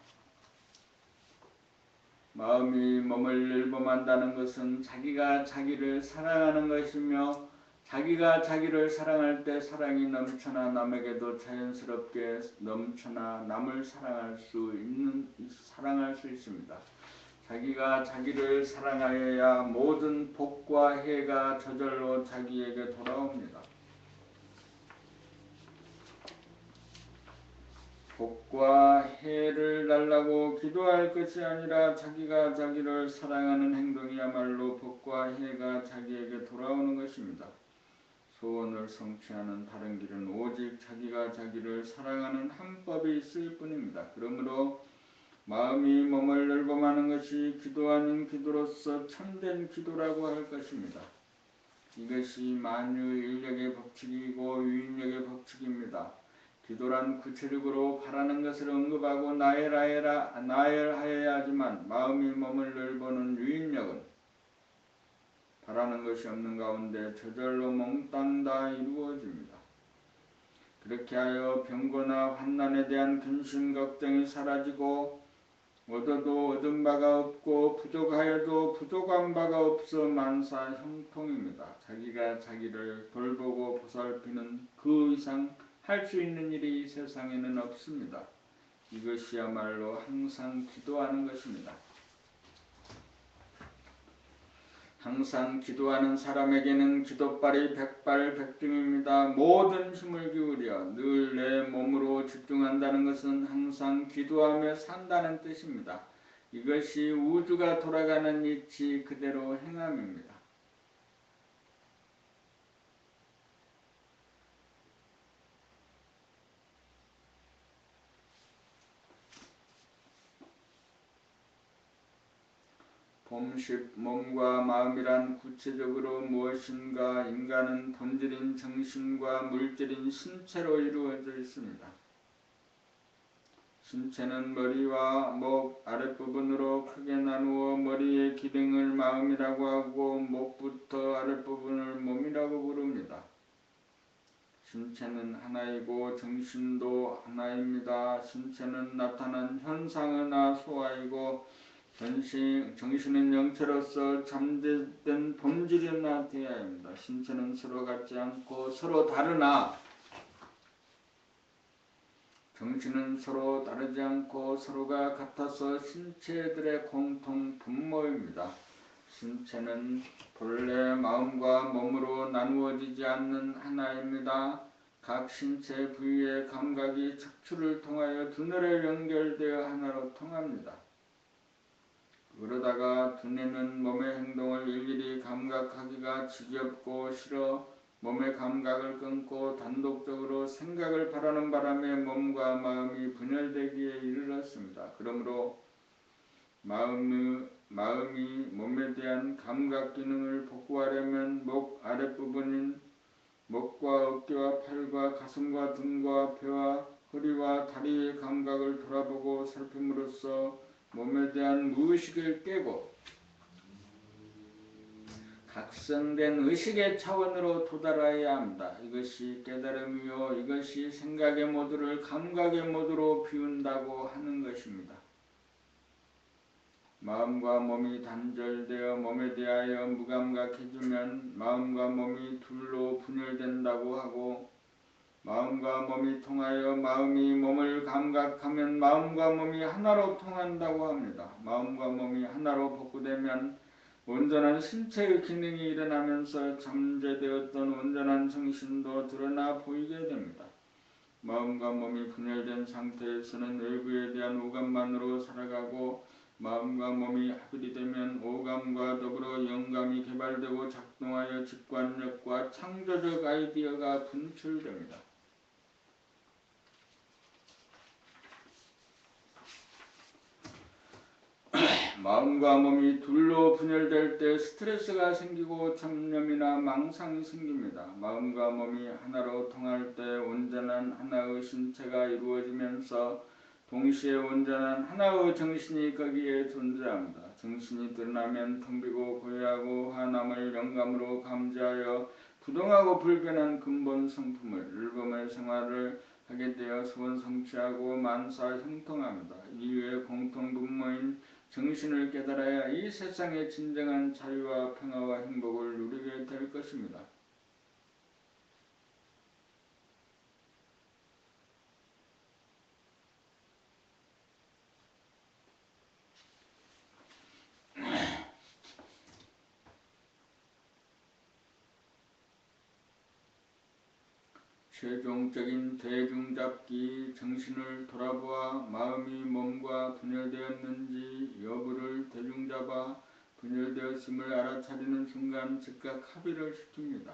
마음이 몸을 일범한다는 것은 자기가 자기를 사랑하는 것이며 자기가 자기를 사랑할 때 사랑이 넘쳐나 남에게도 자연스럽게 넘쳐나 남을 사랑할 수 있습니다. 자기가 자기를 사랑하여야 모든 복과 해가 저절로 자기에게 돌아옵니다. 복과 해를 달라고 기도할 것이 아니라 자기가 자기를 사랑하는 행동이야말로 복과 해가 자기에게 돌아오는 것입니다. 소원을 성취하는 다른 길은 오직 자기가 자기를 사랑하는 한 법이 있을 뿐입니다. 그러므로 마음이 몸을 멸범하는 것이 기도 아닌 기도로서 참된 기도라고 할 것입니다. 이것이 만유인력의 법칙이고 유인력의 법칙입니다. 기도란 구체적으로 바라는 것을 언급하고 나열하여야 하지만 마음이 몸을 멸보는 유인력은 바라는 것이 없는 가운데 저절로 몽땅 다 이루어집니다. 그렇게 하여 병고나 환난에 대한 근심 걱정이 사라지고 얻어도 얻은 바가 없고 부족하여도 부족한 바가 없어 만사 형통입니다. 자기가 자기를 돌보고 보살피는 그 이상 할 수 있는 일이 이 세상에는 없습니다. 이것이야말로 항상 기도하는 것입니다. 항상 기도하는 사람에게는 기도발이 백발백중입니다. 모든 힘을 기울여 늘 내 몸으로 집중한다는 것은 항상 기도하며 산다는 뜻입니다. 이것이 우주가 돌아가는 이치 그대로 행함입니다. 봄십 몸과 마음이란 구체적으로 무엇인가? 인간은 본질인 정신과 물질인 신체로 이루어져 있습니다. 신체는 머리와 목 아랫부분으로 크게 나누어 머리의 기능을 마음이라고 하고 목부터 아랫부분을 몸이라고 부릅니다. 신체는 하나이고 정신도 하나입니다. 신체는 나타난 현상이나 소화이고 정신은 영체로서 잠재된 본질이나 대하입니다. 신체는 서로 같지 않고 서로 다르나 정신은 서로 다르지 않고 서로가 같아서 신체들의 공통 분모입니다. 신체는 본래 마음과 몸으로 나누어지지 않는 하나입니다. 각 신체 부위의 감각이 척추를 통하여 두뇌로 연결되어 하나로 통합니다. 그러다가 두뇌는 몸의 행동을 일일이 감각하기가 지겹고 싫어 몸의 감각을 끊고 단독적으로 생각을 바라는 바람에 몸과 마음이 분열되기에 이르렀습니다. 그러므로 마음이 몸에 대한 감각 기능을 복구하려면 목 아랫부분인 목과 어깨와 팔과 가슴과 등과 배와 허리와 다리의 감각을 돌아보고 살핌으로써 몸에 대한 무의식을 깨고 각성된 의식의 차원으로 도달해야 합니다. 이것이 깨달음이요 이것이 생각의 모두를 감각의 모두로 비운다고 하는 것입니다. 마음과 몸이 단절되어 몸에 대하여 무감각해지면 마음과 몸이 둘로 분열된다고 하고 마음과 몸이 통하여 마음이 몸을 감각하면 마음과 몸이 하나로 통한다고 합니다. 마음과 몸이 하나로 복구되면 온전한 신체의 기능이 일어나면서 잠재되었던 온전한 정신도 드러나 보이게 됩니다. 마음과 몸이 분열된 상태에서는 외부에 대한 오감만으로 살아가고 마음과 몸이 합일이 되면 오감과 더불어 영감이 개발되고 작동하여 직관력과 창조적 아이디어가 분출됩니다. 마음과 몸이 둘로 분열될 때 스트레스가 생기고 잡념이나 망상이 생깁니다. 마음과 몸이 하나로 통할 때 온전한 하나의 신체가 이루어지면서 동시에 온전한 하나의 정신이 거기에 존재합니다. 정신이 드러나면 텅 비고 고요하고 화남을 영감으로 감지하여 부동하고 불변한 근본 성품을 율법의 생활을 하게 되어 소원 성취하고 만사 형통합니다. 이후에 공통분모인 정신을 깨달아야 이 세상의 진정한 자유와 평화와 행복을 누리게 될 것입니다. 최종적인 대중잡기 정신을 돌아보아 마음이 몸과 분열되었는지 여부를 대중잡아 분열되었음을 알아차리는 순간 즉각 합의를 시킵니다.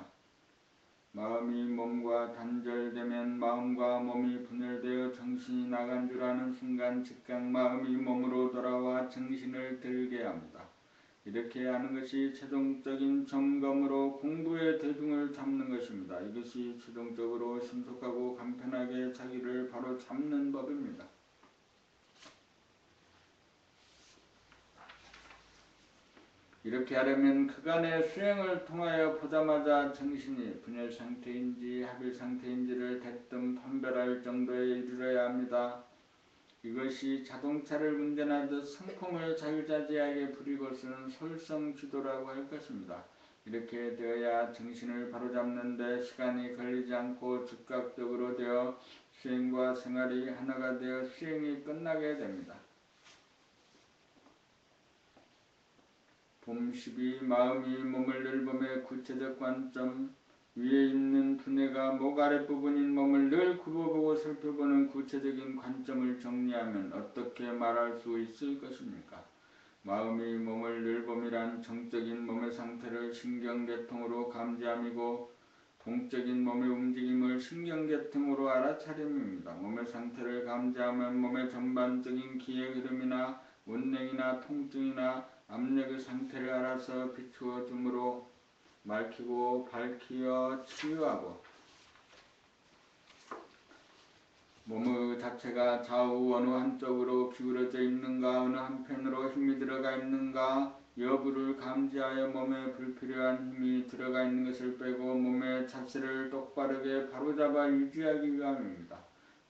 마음이 몸과 단절되면 마음과 몸이 분열되어 정신이 나간 줄 아는 순간 즉각 마음이 몸으로 돌아와 정신을 들게 합니다. 이렇게 하는 것이 최종적인 점검으로 공부의 대중을 잡는 것입니다. 이것이 최종적으로 신속하고 간편하게 자기를 바로 잡는 법입니다. 이렇게 하려면 그간의 수행을 통하여 보자마자 정신이 분열 상태인지 합일 상태인지를 대뜸 판별할 정도에 이르러야 합니다. 이것이 자동차를 운전하듯 성품을 자유자재하게 부리고서는 솔성지도라고 할 것입니다. 이렇게 되어야 정신을 바로잡는 데 시간이 걸리지 않고 즉각적으로 되어 수행과 생활이 하나가 되어 수행이 끝나게 됩니다. 봄 12. 마음이 몸을 늘 봄의 구체적 관점. 위에 있는 두뇌가 목 아랫부분인 몸을 늘 굽어보고 살펴보는 구체적인 관점을 정리하면 어떻게 말할 수 있을 것입니까? 마음이 몸을 늘 봄이란 정적인 몸의 상태를 신경계통으로 감지함이고 동적인 몸의 움직임을 신경계통으로 알아차림입니다. 몸의 상태를 감지하면 몸의 전반적인 기의 흐름이나 운행이나 통증이나 압력의 상태를 알아서 비추어 주므로 밝히고 치유하고 몸의 자체가 좌우 어느 한쪽으로 기울어져 있는가 어느 한편으로 힘이 들어가 있는가 여부를 감지하여 몸에 불필요한 힘이 들어가 있는 것을 빼고 몸의 자세를 똑바르게 바로잡아 유지하기 위함입니다.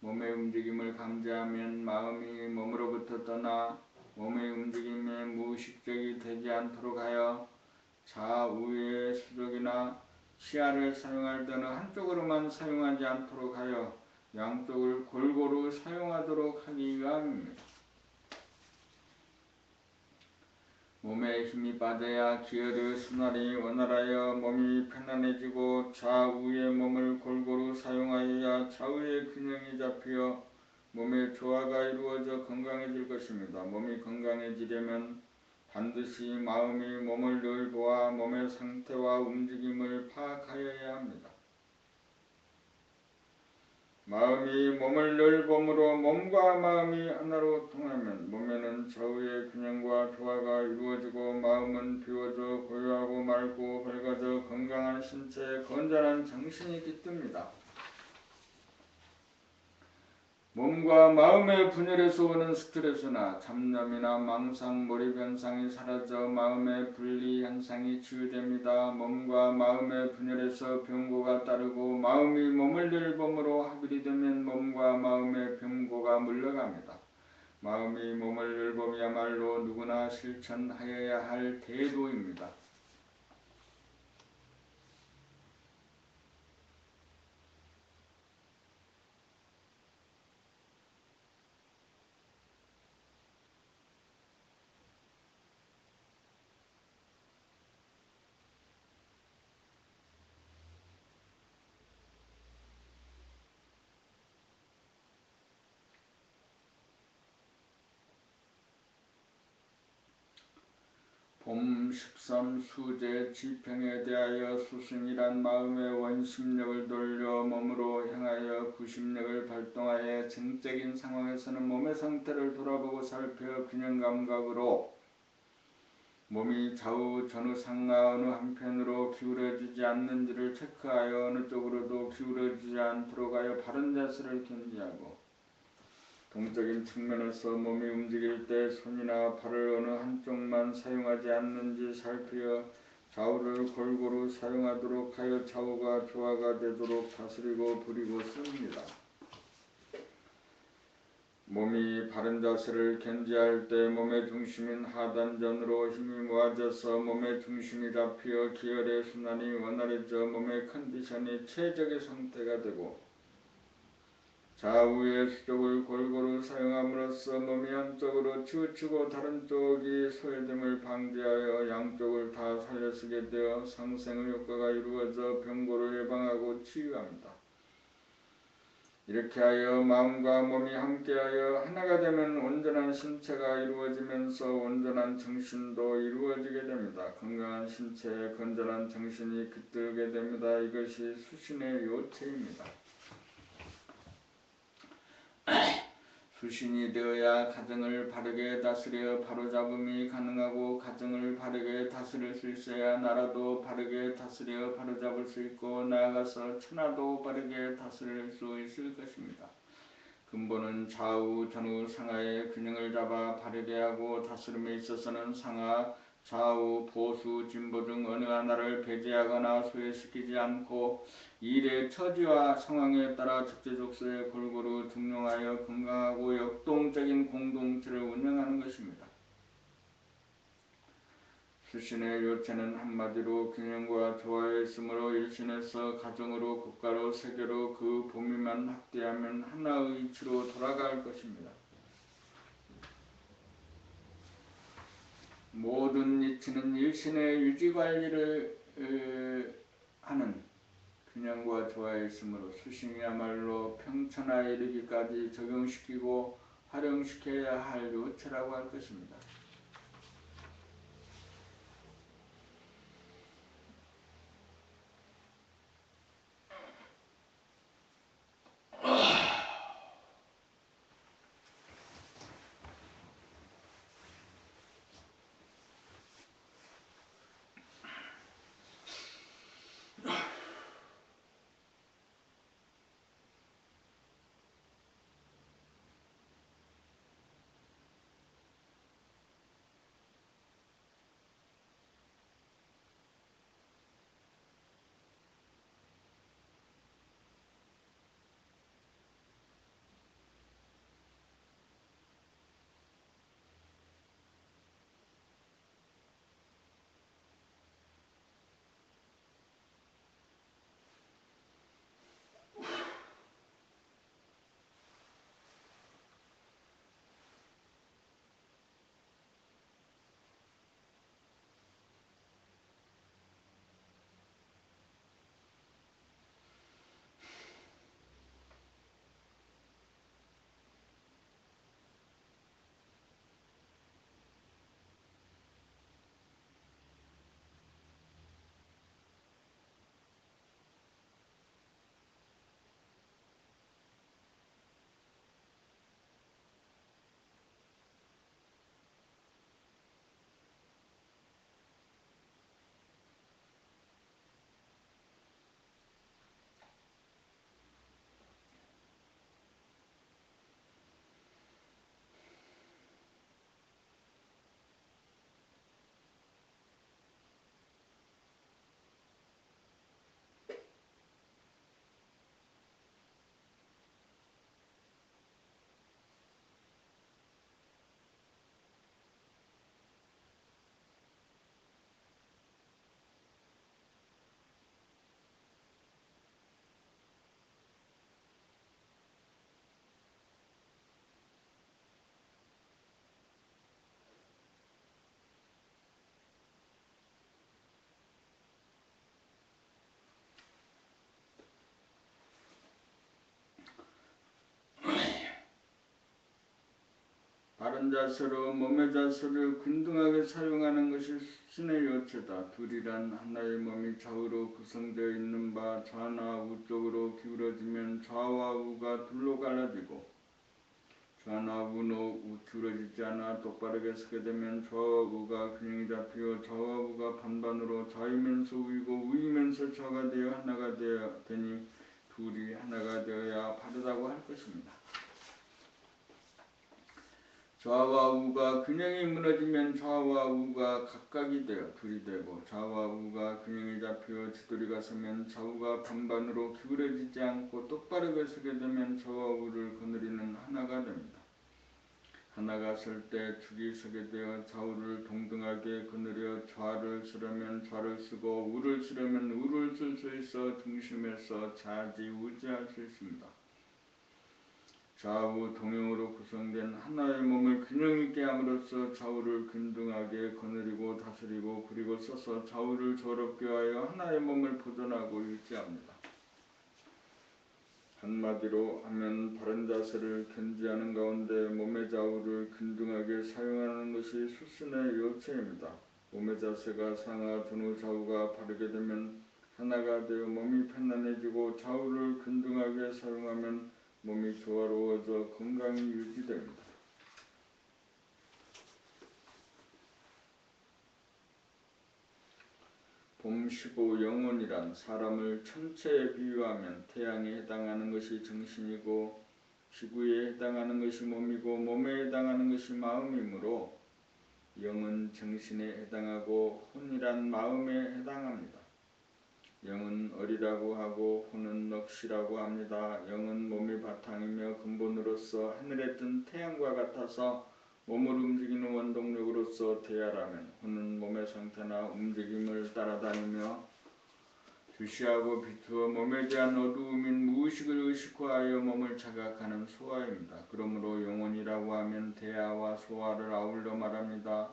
몸의 움직임을 감지하면 마음이 몸으로부터 떠나 몸의 움직임에 무의식적이 되지 않도록 하여 좌우의 수족이나 시야를 사용할 때는 한쪽으로만 사용하지 않도록 하여 양쪽을 골고루 사용하도록 하기 위함입니다. 몸에 힘이 빠져야 기혈의 순환이 원활하여 몸이 편안해지고 좌우의 몸을 골고루 사용하여야 좌우의 균형이 잡혀 몸의 조화가 이루어져 건강해질 것입니다. 몸이 건강해지려면 반드시 마음이 몸을 늘 보아 몸의 상태와 움직임을 파악하여야 합니다. 마음이 몸을 늘 봄으로 몸과 마음이 하나로 통하면 몸에는 좌우의 균형과 조화가 이루어지고 마음은 비워져 고요하고 맑고 밝아져 건강한 신체에 건전한 정신이 깃듭니다. 몸과 마음의 분열에서 오는 스트레스나 잡념이나 망상, 몰입 현상이 사라져 마음의 분리 현상이 치유됩니다. 몸과 마음의 분열에서 병고가 따르고 마음이 몸을 늘 봄으로 합일이 되면 몸과 마음의 병고가 물러갑니다. 마음이 몸을 늘 봄이야말로 누구나 실천하여야 할 대도입니다. 봄 13. 수제 지평에 대하여 수승이란 마음의 원심력을 돌려 몸으로 향하여 구심력을 발동하여 정적인 상황에서는 몸의 상태를 돌아보고 살펴 균형 감각으로 몸이 좌우 전후 상하 어느 한편으로 기울어지지 않는지를 체크하여 어느 쪽으로도 기울어지지 않도록 하여 바른 자세를 견지하고 동적인 측면에서 몸이 움직일 때 손이나 발을 어느 한쪽만 사용하지 않는지 살피어 좌우를 골고루 사용하도록 하여 좌우가 조화가 되도록 다스리고 부리고 씁니다. 몸이 바른 자세를 견지할 때 몸의 중심인 하단전으로 힘이 모아져서 몸의 중심이 잡히어 기혈의 순환이 원활해져 몸의 컨디션이 최적의 상태가 되고 좌우의 수족을 골고루 사용함으로써 몸이 한쪽으로 치우치고 다른 쪽이 소외됨을 방지하여 양쪽을 다 살려쓰게 되어 상생의 효과가 이루어져 병고를 예방하고 치유합니다. 이렇게 하여 마음과 몸이 함께하여 하나가 되면 온전한 신체가 이루어지면서 온전한 정신도 이루어지게 됩니다. 건강한 신체에 건전한 정신이 깃들게 됩니다. 이것이 수신의 요체입니다. 수신이 되어야 가정을 바르게 다스려 바로잡음이 가능하고 가정을 바르게 다스릴 수 있어야 나라도 바르게 다스려 바로잡을 수 있고 나아가서 천하도 바르게 다스릴 수 있을 것입니다. 근본은 좌우 전후 상하의 균형을 잡아 바르게 하고 다스림에 있어서는 상하, 좌우, 보수, 진보 등 어느 하나를 배제하거나 소외시키지 않고 일의 처지와 상황에 따라 적재적소에 골고루 등용하여 건강하고 역동적인 공동체를 운영하는 것입니다. 수신의 요체는 한마디로 균형과 조화에 있으므로 일신에서 가정으로 국가로 세계로 그 범위만 확대하면 하나의 이치로 돌아갈 것입니다. 모든 이치는 일신의 유지관리를 하는 균형과 조화에 있으므로 수신이야말로 평천하에 이르기까지 적용시키고 활용시켜야 할 요체라고 할 것입니다. 바른 자세로 몸의 자세를 균등하게 사용하는 것이 신의 요체다. 둘이란 하나의 몸이 좌우로 구성되어 있는 바 좌나 우쪽으로 기울어지면 좌와 우가 둘로 갈라지고 좌나 우로 기울어지지 않아 똑바르게 서게 되면 좌와 우가 균형이 잡히어 좌와 우가 반반으로 좌이면서 우이고 우이면서 좌가 되어 하나가 되니 둘이 하나가 되어야 바르다고 할 것입니다. 좌와 우가 균형이 무너지면 좌와 우가 각각이 되어 둘이 되고 좌와 우가 균형이 잡혀 지도리가 서면 좌우가 반반으로 기울어지지 않고 똑바르게 서게 되면 좌와 우를 거느리는 하나가 됩니다. 하나가 설 때 축이 서게 되어 좌우를 동등하게 거느려 좌를 쓰려면 좌를 쓰고 우를 쓰려면 우를 쓸 수 있어 중심에서 좌지우지할 수 있습니다. 좌우 동형으로 구성된 하나의 몸을 균형 있게 함으로써 좌우를 균등하게 거느리고 다스리고 그리고 써서 좌우를 조롭게 하여 하나의 몸을 보존하고 유지합니다. 한마디로 하면 바른 자세를 견지하는 가운데 몸의 좌우를 균등하게 사용하는 것이 수신의 요체입니다. 몸의 자세가 상하 전후 좌우가 바르게 되면 하나가 되어 몸이 편안해지고 좌우를 균등하게 사용하면 몸이 조화로워져 건강이 유지됩니다. 봄15 영혼이란 사람을 천체에 비유하면 태양에 해당하는 것이 정신이고 지구에 해당하는 것이 몸이고 몸에 해당하는 것이 마음이므로 영은 정신에 해당하고 혼이란 마음에 해당합니다. 영은 어리라고 하고 혼은 넋이라고 합니다. 영은 몸이 바탕이며 근본으로서 하늘에 뜬 태양과 같아서 몸을 움직이는 원동력으로서 대하라면 혼은 몸의 상태나 움직임을 따라다니며 주시하고 비투어 몸에 대한 어두움인 무의식을 의식화하여 몸을 자각하는 소화입니다. 그러므로 영혼이라고 하면 대하와 소화를 아울러 말합니다.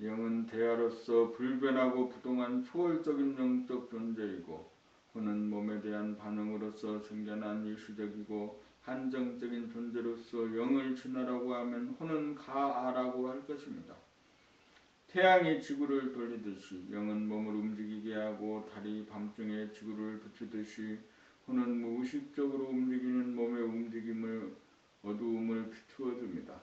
영은 대하로서 불변하고 부동한 초월적인 영적 존재이고 혼은 몸에 대한 반응으로서 생겨난 일시적이고 한정적인 존재로서 영을 진화라고 하면 혼은 가아라고 할 것입니다. 태양이 지구를 돌리듯이 영은 몸을 움직이게 하고 달이 밤중에 지구를 비추듯이 혼은 무의식적으로 움직이는 몸의 움직임을 어두움을 비추어줍니다.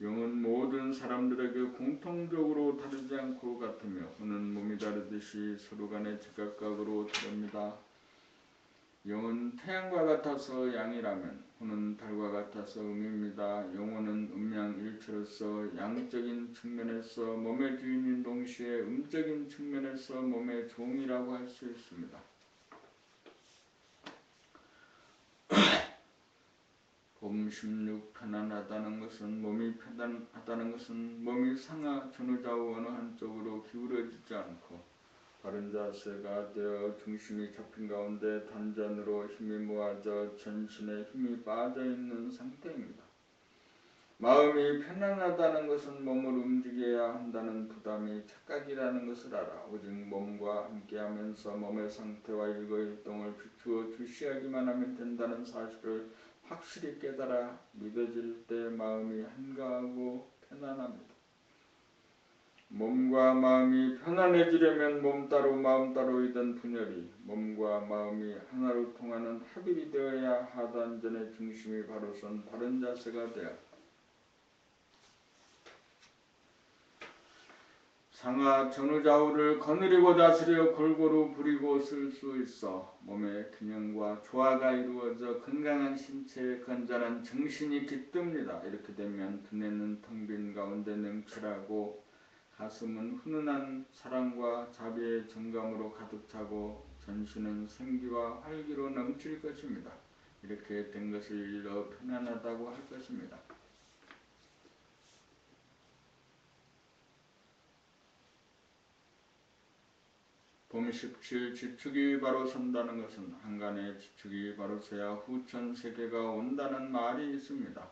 영은 모든 사람들에게 공통적으로 다르지 않고 같으며 혼은 몸이 다르듯이 서로 간의 제각각으로 다릅니다. 영은 태양과 같아서 양이라면 혼은 달과 같아서 음입니다. 영혼은 음양일체로서 양적인 측면에서 몸의 주인인 동시에 음적인 측면에서 몸의 종이라고 할 수 있습니다. 봄 16 편안하다는 것은 몸이 편안하다는 것은 몸이 상하 전후좌우 어느 한쪽으로 기울어지지 않고 바른 자세가 되어 중심이 잡힌 가운데 단전으로 힘이 모아져 전신에 힘이 빠져있는 상태입니다. 마음이 편안하다는 것은 몸을 움직여야 한다는 부담이 착각이라는 것을 알아 오직 몸과 함께하면서 몸의 상태와 일거일동을 비추어 주시하기만 하면 된다는 사실을 확실히 깨달아 믿어질 때 마음이 한가하고 편안합니다. 몸과 마음이 편안해지려면 몸 따로 마음 따로이던 분열이 몸과 마음이 하나로 통하는 합일이 되어야 하단전의 중심이 바로 선 바른 자세가 되어 상하 전후좌우를 거느리고 다스려 골고루 부리고 쓸 수 있어 몸의 균형과 조화가 이루어져 건강한 신체에 건전한 정신이 깃듭니다. 이렇게 되면 두뇌는 텅 빈 가운데 냉철하고 가슴은 훈훈한 사랑과 자비의 정감으로 가득 차고 전신은 생기와 활기로 넘칠 것입니다. 이렇게 된 것을 일러 편안하다고 할 것입니다. 봄 17 지축이 바로 선다는 것은 한간에 지축이 바로 서야 후천 세계가 온다는 말이 있습니다.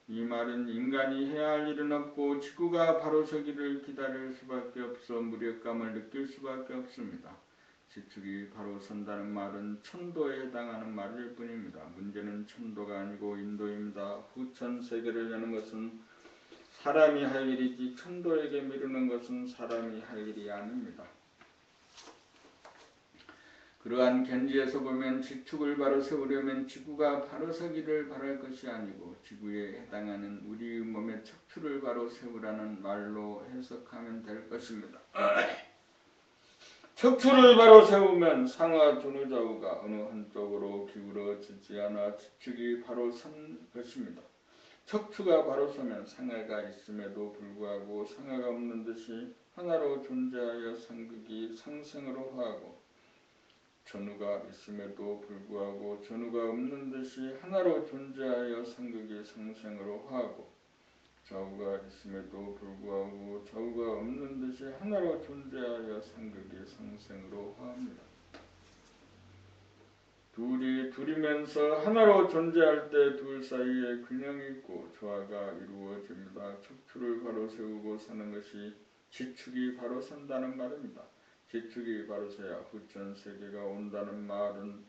이 말은 인간이 해야 할 일은 없고 지구가 바로 서기를 기다릴 수밖에 없어 무력감을 느낄 수밖에 없습니다. 지축이 바로 선다는 말은 천도에 해당하는 말일 뿐입니다. 문제는 천도가 아니고 인도입니다. 후천 세계를 여는 것은 사람이 할 일이지 천도에게 미루는 것은 사람이 할 일이 아닙니다. 그러한 견지에서 보면 지축을 바로 세우려면 지구가 바로 서기를 바랄 것이 아니고 지구에 해당하는 우리의 몸의 척추를 바로 세우라는 말로 해석하면 될 것입니다. 척추를 바로 세우면 상하 전후좌우가 어느 한쪽으로 기울어지지 않아 지축이 바로 선 것입니다. 척추가 바로 서면 상하가 있음에도 불구하고 상하가 없는 듯이 하나로 존재하여 상극이 상생으로 화하고 전후가 있음에도 불구하고 전후가 없는 듯이 하나로 존재하여 상극이 상생으로 화하고 좌우가 있음에도 불구하고 좌우가 없는 듯이 하나로 존재하여 상극이 상생으로 화합니다. 둘이 둘이면서 하나로 존재할 때 둘 사이에 균형이 있고 조화가 이루어집니다. 척추를 바로 세우고 사는 것이 지축이 바로 선다는 말입니다. 지축이 바로 서야 후천 세계가 온다는 말은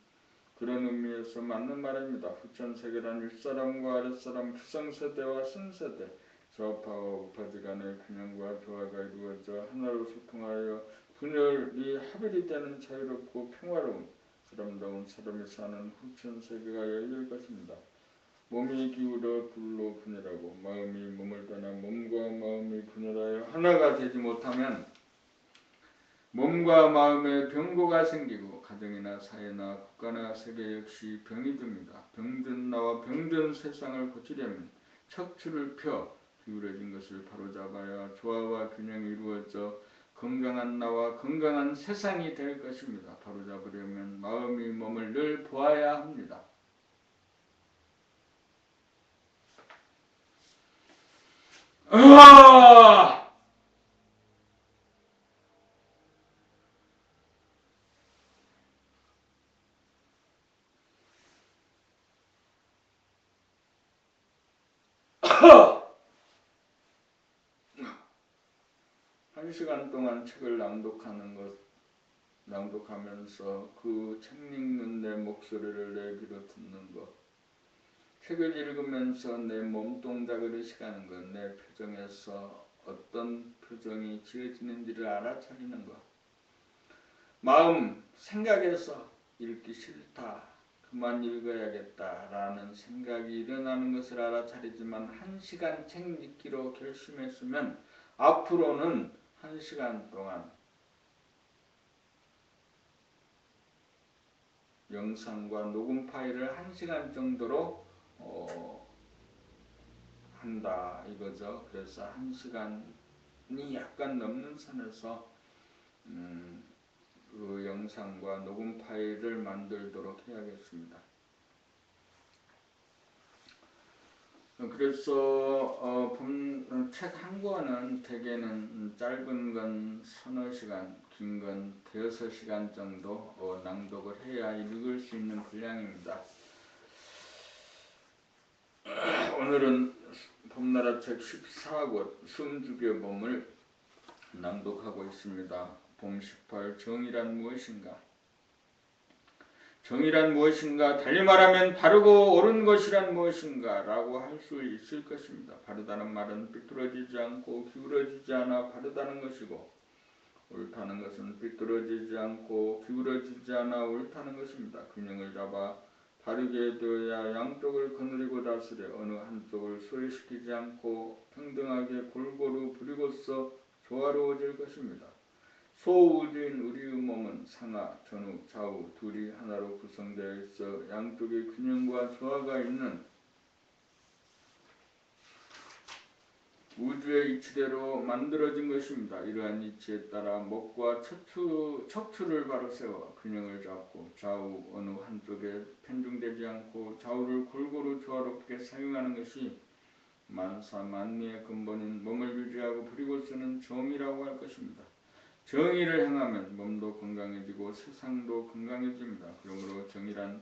그런 의미에서 맞는 말입니다. 후천 세계란 윗사람과 아랫사람, 기성세대와 신세대, 좌파와 우파들 간의 균형과 조화가 이루어져 하나로 소통하여 분열이 합일이 되는 자유롭고 평화로운 사람다운 사람이 사는 후천 세계가 열릴 것입니다. 몸이 기울어 둘로 분열하고 마음이 몸을 떠나 몸과 마음이 분열하여 하나가 되지 못하면 몸과 마음에 병고가 생기고 가정이나 사회나 국가나 세계 역시 병이 듭니다. 병든 나와 병든 세상을 고치려면 척추를 펴 기울어진 것을 바로잡아야 조화와 균형이 이루어져 건강한 나와 건강한 세상이 될 것입니다. 바로잡으려면 마음이 몸을 늘 보아야 합니다. 1시간 동안 책을 낭독하면서 그 책 읽는 내 목소리를 내 귀로 듣는 것, 책을 읽으면서 내 몸동작을 의식하는 것, 내 표정에서 어떤 표정이 지어지는지를 알아차리는 것, 마음, 생각에서 읽기 싫다, 그만 읽어야겠다 라는 생각이 일어나는 것을 알아차리지만 1시간 책 읽기로 결심했으면 앞으로는 1시간 동안 영상과 녹음 파일을 1시간 정도로 한다 이거죠. 그래서 1시간이 약간 넘는 선에서 그 영상과 녹음 파일을 만들도록 해야겠습니다. 그래서 책 한 권은 대개는 짧은 건 서너 시간, 긴 건 대여섯 시간 정도 낭독을 해야 읽을 수 있는 분량입니다. 오늘은 봄나라 책 14권 숨죽여 봄을 낭독하고 있습니다. 봄 18 정의란 무엇인가? 정의란 무엇인가? 달리 말하면 바르고 옳은 것이란 무엇인가? 라고 할 수 있을 것입니다. 바르다는 말은 삐뚤어지지 않고 기울어지지 않아 바르다는 것이고, 옳다는 것은 삐뚤어지지 않고 기울어지지 않아 옳다는 것입니다. 균형을 잡아 바르게 되어야 양쪽을 거느리고 다스려 어느 한쪽을 소외시키지 않고 평등하게 골고루 부리고서 조화로워질 것입니다. 소우주인 우리의 몸은 상하, 전후, 좌우 둘이 하나로 구성되어 있어 양쪽의 균형과 조화가 있는 우주의 이치대로 만들어진 것입니다. 이러한 이치에 따라 목과 척추를 바로 세워 균형을 잡고 좌우 어느 한쪽에 편중되지 않고 좌우를 골고루 조화롭게 사용하는 것이 만사 만미의 근본인 몸을 유지하고 부리고 쓰는 정의라고 할 것입니다. 정의를 행하면 몸도 건강해지고 세상도 건강해집니다. 그러므로 정의란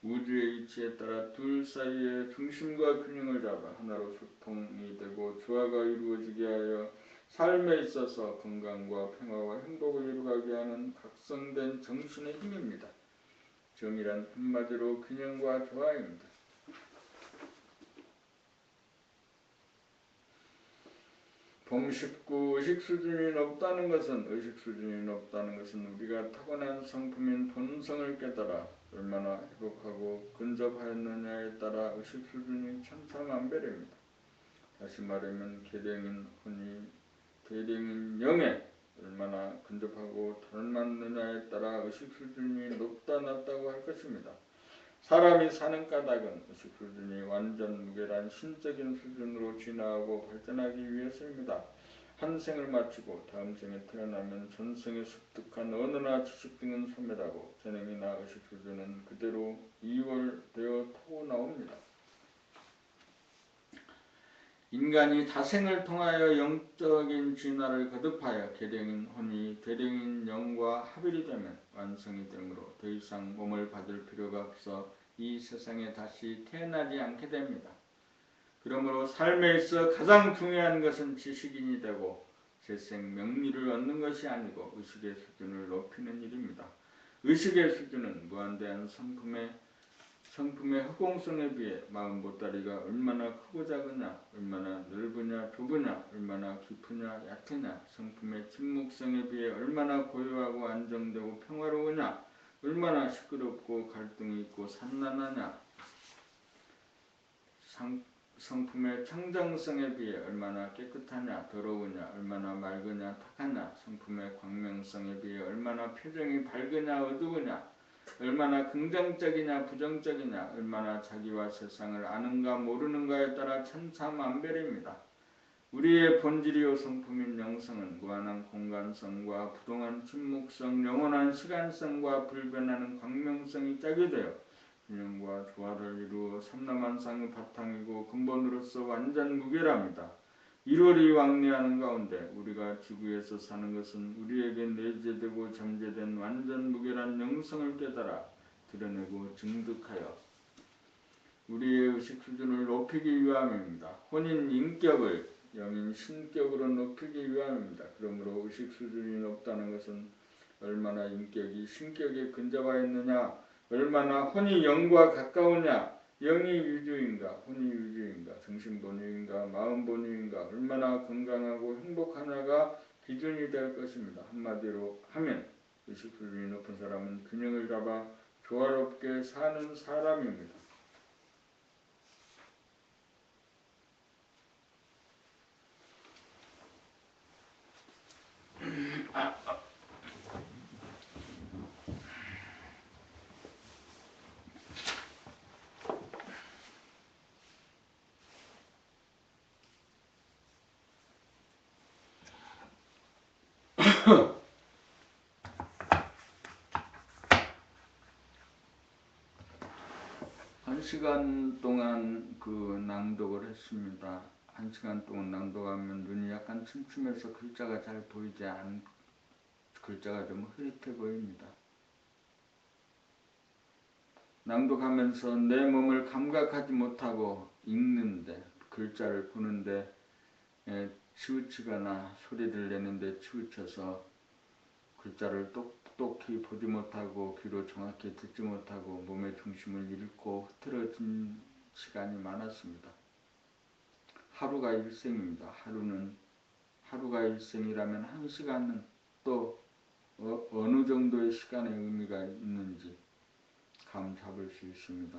우주의 이치에 따라 둘 사이의 중심과 균형을 잡아 하나로 소통이 되고 조화가 이루어지게 하여 삶에 있어서 건강과 평화와 행복을 이루게 하는 각성된 정신의 힘입니다. 정의란 한마디로 균형과 조화입니다. 봄 19 의식 수준이 높다는 것은 우리가 타고난 성품인 본성을 깨달아 얼마나 회복하고 근접하였느냐에 따라 의식 수준이 천차만별입니다. 다시 말하면 계량인 혼이 계량인 영에 얼마나 근접하고 닮았느냐에 따라 의식 수준이 높다 낮다고 할 것입니다. 사람이 사는 까닭은 의식 수준이 완전 무결한 신적인 수준으로 진화하고 발전하기 위해서입니다. 한 생을 마치고 다음 생에 태어나면 전생에 습득한 언어나 지식 등은 소멸하고 재능이나 의식 수준은 그대로 이월되어 타고나옵니다. 인간이 다생을 통하여 영적인 진화를 거듭하여 계량인 혼이 계량인 영과 합일이 되면 완성이 되므로 더 이상 몸을 받을 필요가 없어 이 세상에 다시 태어나지 않게 됩니다. 그러므로 삶에 있어 가장 중요한 것은 지식인이 되고 재생 명리를 얻는 것이 아니고 의식의 수준을 높이는 일입니다. 의식의 수준은 무한대한 성품의 허공성에 비해 마음 보따리가 얼마나 크고 작으냐, 얼마나 넓으냐 좁으냐, 얼마나 깊으냐 얕으냐, 성품의 침묵성에 비해 얼마나 고요하고 안정되고 평화로우냐, 얼마나 시끄럽고 갈등이 있고 산란하냐, 성품의 청정성에 비해 얼마나 깨끗하냐, 더러우냐, 얼마나 맑으냐, 탁하냐, 성품의 광명성에 비해 얼마나 표정이 밝으냐, 어두우냐, 얼마나 긍정적이냐, 부정적이냐, 얼마나 자기와 세상을 아는가 모르는가에 따라 천차만별입니다. 우리의 본질이요 성품인 영성은 무한한 공간성과 부동한 침묵성, 영원한 시간성과 불변하는 광명성이 짝이 되어 균형과 조화를 이루어 삼라만상의 바탕이고 근본으로서 완전 무결합니다. 일월이 왕래하는 가운데 우리가 지구에서 사는 것은 우리에게 내재되고 잠재된 완전 무결한 영성을 깨달아 드러내고 증득하여 우리의 의식 수준을 높이기 위함입니다. 혼인 인격을 영인 신격으로 높이기 위함입니다. 그러므로 의식 수준이 높다는 것은 얼마나 인격이 신격에 근접하여 있느냐, 얼마나 혼이 영과 가까우냐, 영이 유주인가, 혼이 유주인가, 정신 본유인가, 마음 본유인가, 얼마나 건강하고 행복하냐가 기준이 될 것입니다. 한마디로 하면 의식 수준이 높은 사람은 균형을 잡아 조화롭게 사는 사람입니다. 한 시간 동안 그 낭독을 했습니다. 한 시간 동안 낭독하면 눈이 약간 침침해서 글자가 잘 보이지 않, 글자가 좀 흐릿해 보입니다. 낭독하면서 내 몸을 감각하지 못하고 읽는데, 글자를 보는데 치우치거나 소리를 내는데 치우쳐서 글자를 똑똑히 보지 못하고 귀로 정확히 듣지 못하고 몸의 중심을 잃고 흐트러진 시간이 많았습니다. 하루가 일생입니다. 하루가 일생이라면 한 시간은 또 어느 정도의 시간의 의미가 있는지 감 잡을 수 있습니다.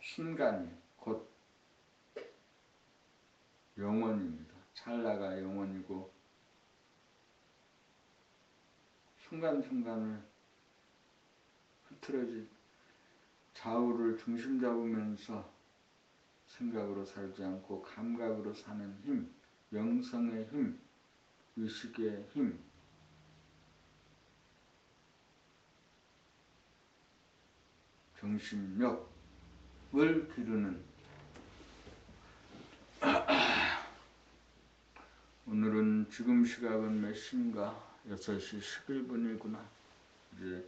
순간이 곧 영원입니다. 찰나가 영원이고 순간순간을 흐트러진 좌우를 중심 잡으면서 생각으로 살지 않고 감각으로 사는 힘, 영성의 힘, 의식의 힘, 정신력을 기르는 오늘은 지금 시각은 몇 시인가? 6시 11분이구나. 이제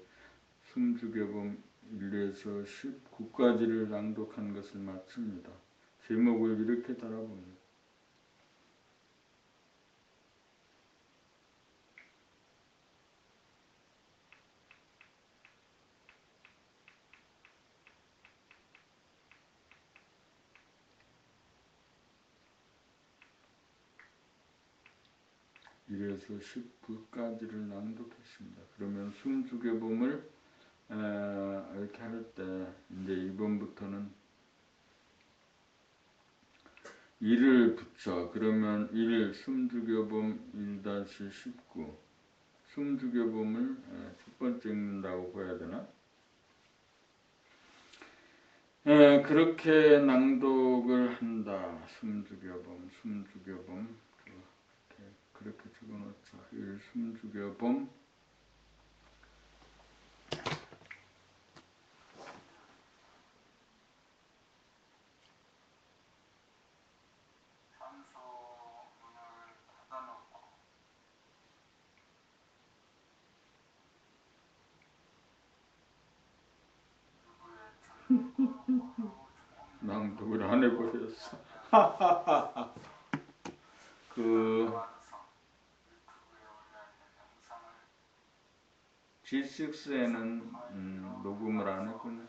숨죽여봄 1에서 19까지를 낭독한 것을 마칩니다. 제목을 이렇게 달아봅니다. (1에서 19까지를) 낭독했습니다. 그러면 숨죽여봄을 이렇게 할 때 이제 이번부터는 1을 붙여. 그러면 1 숨죽여봄 1-19 숨죽여봄을 첫 번째 읽는다고 봐야 되나? 그렇게 낭독을 한다. 숨죽여봄 그렇게 적어놓자. 1 숨죽여봄 낭독을 안 해버렸어. 그 G6에는 녹음을 안 했군요.